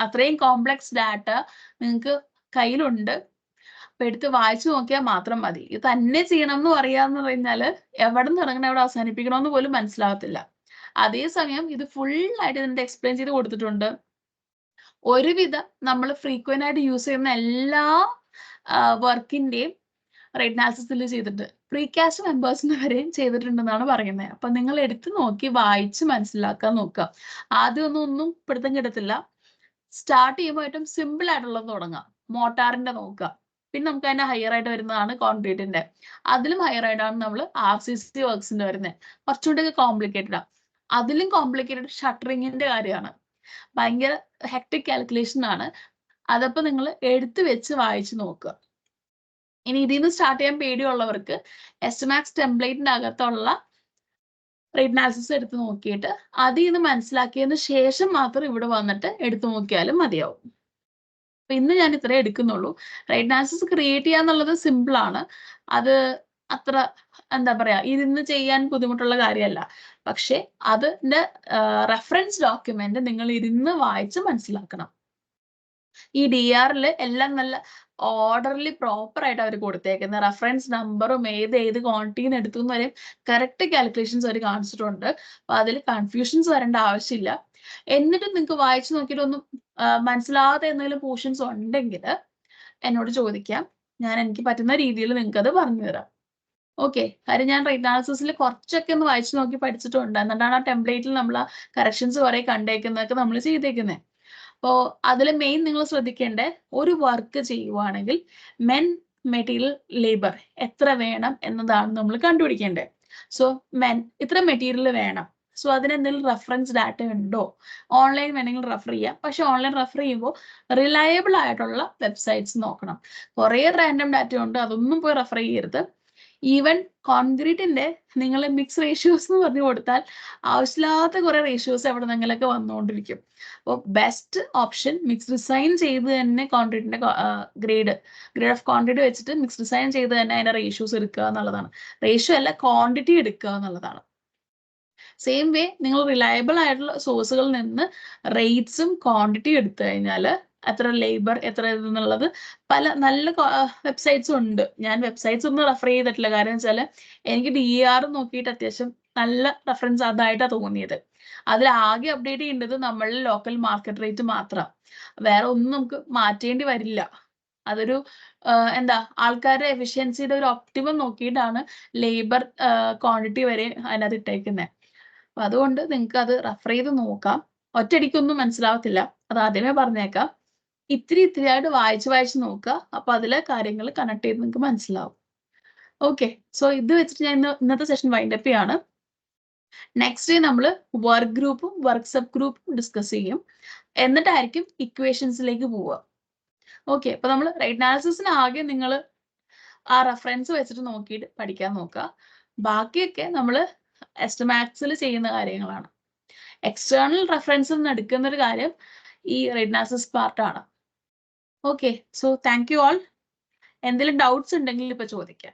അത്രയും കോംപ്ലക്സ് ഡാറ്റ നിങ്ങൾക്ക് കയ്യിലുണ്ട്. അപ്പൊ എടുത്ത് വായിച്ചു നോക്കിയാൽ മാത്രം മതി. ഇത് തന്നെ ചെയ്യണം എന്ന് പറയാന്ന് പറഞ്ഞാൽ എവിടെ നിന്ന് തുടങ്ങണം എവിടെ അവസാനിപ്പിക്കണമെന്ന് പോലും മനസ്സിലാവത്തില്ല. അതേസമയം ഇത് ഫുൾ ആയിട്ട് ഇതിന്റെ എക്സ്പ്ലെയിൻ ചെയ്ത് കൊടുത്തിട്ടുണ്ട്. ഒരുവിധം നമ്മൾ ഫ്രീക്വന്റ് ആയിട്ട് യൂസ് ചെയ്യുന്ന എല്ലാ വർക്കിന്റെയും റേറ്റ് അനാലിസിസിൽ ചെയ്തിട്ടുണ്ട്. പ്രീകാസ്റ്റ് മെമ്പേഴ്സിന് വരെയും ചെയ്തിട്ടുണ്ടെന്നാണ് പറയുന്നത്. അപ്പൊ നിങ്ങൾ എടുത്ത് നോക്കി വായിച്ച് മനസ്സിലാക്കാൻ നോക്കുക. ആദ്യം ഒന്നും പിടുത്തം കിട്ടത്തില്ല. സ്റ്റാർട്ട് ചെയ്യുമ്പോൾ ഏറ്റവും സിമ്പിൾ ആയിട്ടുള്ളത് തുടങ്ങാം. മോട്ടാറിന്റെ നോക്കുക. പിന്നെ നമുക്ക് അതിന്റെ ഹയർ ആയിട്ട് വരുന്നതാണ് കോൺക്രീറ്റിന്റെ. അതിലും ഹയർ ആയിട്ടാണ് നമ്മൾ RCC വർക്ക്സിന്റെ വരുന്നത്. കുറച്ചുകൂടി കോംപ്ലിക്കേറ്റഡ് ആണ്. അതിലും കോംപ്ലിക്കേറ്റഡ് ഷട്ടറിങ്ങിന്റെ കാര്യമാണ്. ഭയങ്കര ഹെക്ടിക് കാൽക്കുലേഷൻ ആണ്. അതപ്പോ നിങ്ങൾ എടുത്തു വെച്ച് വായിച്ചു നോക്കുക. ഇനി ഇതിൽ നിന്ന് സ്റ്റാർട്ട് ചെയ്യാൻ പേടിയുള്ളവർക്ക് എസ്റ്റിമാക്സ് ടെംപ്ലേറ്റിന്റെ അകത്തുള്ള റേറ്റ് അനാലിസിസ് എടുത്ത് നോക്കിയിട്ട് അതിൽ നിന്ന് മനസ്സിലാക്കിയതിന് ശേഷം മാത്രം ഇവിടെ വന്നിട്ട് എടുത്തു നോക്കിയാലും മതിയാവും. അപ്പൊ ഇന്ന് ഞാൻ ഇത്രേ എടുക്കുന്നുള്ളൂ. റേറ്റ് അനാലിസിസ് ക്രിയേറ്റ് ചെയ്യാന്നുള്ളത് സിമ്പിൾ ആണ്. അത് അത്ര എന്താ പറയാ ഇരുന്ന് ചെയ്യാൻ ബുദ്ധിമുട്ടുള്ള കാര്യമല്ല. പക്ഷെ അതിന്റെ റെഫറൻസ് ഡോക്യുമെന്റ് നിങ്ങൾ ഇരുന്ന് വായിച്ച് മനസ്സിലാക്കണം. ഈ DR എല്ലാം നല്ല ഓർഡർലി പ്രോപ്പർ ആയിട്ട് അവർ കൊടുത്തേക്കുന്നത്. റെഫറൻസ് നമ്പറും ഏത് ക്വാണ്ടിറ്റിന്ന് എടുത്തു വരെയും കറക്റ്റ് കാൽക്കുലേഷൻസ് അവർ കാണിച്ചിട്ടുണ്ട്. അപ്പൊ അതിൽ കൺഫ്യൂഷൻസ് വരേണ്ട ആവശ്യമില്ല. എന്നിട്ടും നിങ്ങൾക്ക് വായിച്ചു നോക്കിയിട്ട് ഒന്നും മനസ്സിലാവാതെ എന്തെങ്കിലും പോർഷൻസ് ഉണ്ടെങ്കിൽ എന്നോട് ചോദിക്കാം. ഞാൻ എനിക്ക് പറ്റുന്ന രീതിയിൽ നിങ്ങൾക്ക് അത് പറഞ്ഞു തരാം. ഓക്കെ, കാര്യം ഞാൻ റേറ്റ് അനാലിസിസിൽ കുറച്ചൊക്കെ ഒന്ന് വായിച്ചു നോക്കി പഠിച്ചിട്ടുണ്ട്. എന്നിട്ടാണ് ആ ടെംപ്ലേറ്റിൽ നമ്മൾ ആ കറക്ഷൻസ് കുറെ കണ്ടേക്കുന്നതൊക്കെ നമ്മൾ ചെയ്തേക്കുന്നത്. അപ്പോൾ അതിൽ മെയിൻ നിങ്ങൾ ശ്രദ്ധിക്കേണ്ട ഒരു വർക്ക് ചെയ്യുവാണെങ്കിൽ മെൻ മെറ്റീരിയൽ ലേബർ എത്ര വേണം എന്നതാണ് നമ്മൾ കണ്ടുപിടിക്കേണ്ടത്. സോ മെൻ ഇത്ര മെറ്റീരിയൽ വേണം. സോ അതിനെന്തെങ്കിലും റെഫറൻസ് ഡാറ്റ ഉണ്ടോ? ഓൺലൈൻ വേണമെങ്കിൽ റെഫർ ചെയ്യാം. പക്ഷെ ഓൺലൈൻ റെഫർ ചെയ്യുമ്പോൾ റിലയബിൾ ആയിട്ടുള്ള വെബ്സൈറ്റ്സ് നോക്കണം. കുറേ റാൻഡം ഡാറ്റ ഉണ്ട്, അതൊന്നും പോയി റെഫർ ചെയ്യരുത്. ഈവൻ കോൺക്രീറ്റിന്റെ നിങ്ങൾ മിക്സ് റേഷ്യോസ് എന്ന് പറഞ്ഞു കൊടുത്താൽ ആവശ്യമില്ലാത്ത കുറെ റേഷ്യോസ് എവിടെ നിങ്ങളൊക്കെ വന്നുകൊണ്ടിരിക്കും. അപ്പോൾ ബെസ്റ്റ് ഓപ്ഷൻ മിക്സ് ഡിസൈൻ ചെയ്ത് തന്നെ കോൺക്രീറ്റിന്റെ ഗ്രേഡ് ഓഫ് കോൺക്രീറ്റ് വെച്ചിട്ട് മിക്സ് ഡിസൈൻ ചെയ്ത് തന്നെ അതിന്റെ റേഷ്യോസ് എടുക്കുക എന്നുള്ളതാണ്. റേഷ്യോ അല്ല, ക്വാണ്ടിറ്റി എടുക്കുക എന്നുള്ളതാണ്. സെയിം വേ നിങ്ങൾ റിലയബിൾ ആയിട്ടുള്ള സോഴ്സുകളിൽ നിന്ന് റേറ്റ്സും ക്വാണ്ടിറ്റി എടുത്തു കഴിഞ്ഞാൽ എത്ര ലേബർ എത്ര എന്നുള്ളത് പല നല്ല വെബ്സൈറ്റ്സും ഉണ്ട്. ഞാൻ വെബ്സൈറ്റ്സ് ഒന്നും റെഫർ ചെയ്തിട്ടില്ല. കാരണം വെച്ചാൽ എനിക്ക് DER നോക്കിയിട്ട് അത്യാവശ്യം നല്ല റെഫറൻസ് അതായിട്ടാണ് തോന്നിയത്. അതിൽ ആകെ അപ്ഡേറ്റ് ചെയ്യേണ്ടത് നമ്മളുടെ ലോക്കൽ മാർക്കറ്റ് റേറ്റ് മാത്രം. വേറെ ഒന്നും നമുക്ക് മാറ്റേണ്ടി വരില്ല. അതൊരു എന്താ ആൾക്കാരുടെ എഫിഷ്യൻസിയുടെ ഒരു ഒപ്റ്റിമം നോക്കിയിട്ടാണ് ലേബർ ക്വാണ്ടിറ്റി വരെ അതിനകത്ത് ഇട്ടേക്കുന്നത്. അപ്പൊ അതുകൊണ്ട് നിങ്ങൾക്ക് അത് റെഫർ ചെയ്ത് നോക്കാം. ഒറ്റയടിക്കൊന്നും മനസ്സിലാവത്തില്ല, അത് ആദ്യമേ പറഞ്ഞേക്കാം. ഇത്തിരി ആയിട്ട് വായിച്ച് നോക്കുക. അപ്പൊ അതിലെ കാര്യങ്ങൾ കണക്ട് ചെയ്ത് നിങ്ങൾക്ക് മനസ്സിലാവും. ഓക്കെ, സോ ഇത് വെച്ചിട്ട് ഞാൻ ഇന്നത്തെ സെഷൻ വൈൻഡപ്പ് ചെയ്യാണ്. നെക്സ്റ്റ് ഡേ നമ്മൾ വർക്ക് ഗ്രൂപ്പും വർക്ക് സബ് ഗ്രൂപ്പും ഡിസ്കസ് ചെയ്യും. എന്നിട്ടായിരിക്കും ഇക്വേഷൻസിലേക്ക് പോവുക. ഓക്കെ, അപ്പൊ നമ്മൾ റേറ്റ് അനാലിസിസിന് ആകെ നിങ്ങൾ ആ റെഫറൻസ് വെച്ചിട്ട് നോക്കിയിട്ട് പഠിക്കാൻ നോക്കുക. ബാക്കിയൊക്കെ നമ്മൾ എസ്റ്റിമാക്സിൽ ചെയ്യുന്ന കാര്യങ്ങളാണ്. എക്സ്റ്റേണൽ റെഫറൻസിൽ നിന്ന് എടുക്കുന്ന ഒരു കാര്യം ഈ റേറ്റ് അനാലിസിസ് പാർട്ടാണ്. Okay, so thank you all. എന്തെങ്കിലും ഡൗട്ട്സ് ഉണ്ടെങ്കിൽ ഇപ്പൊ ചോദിക്കാം.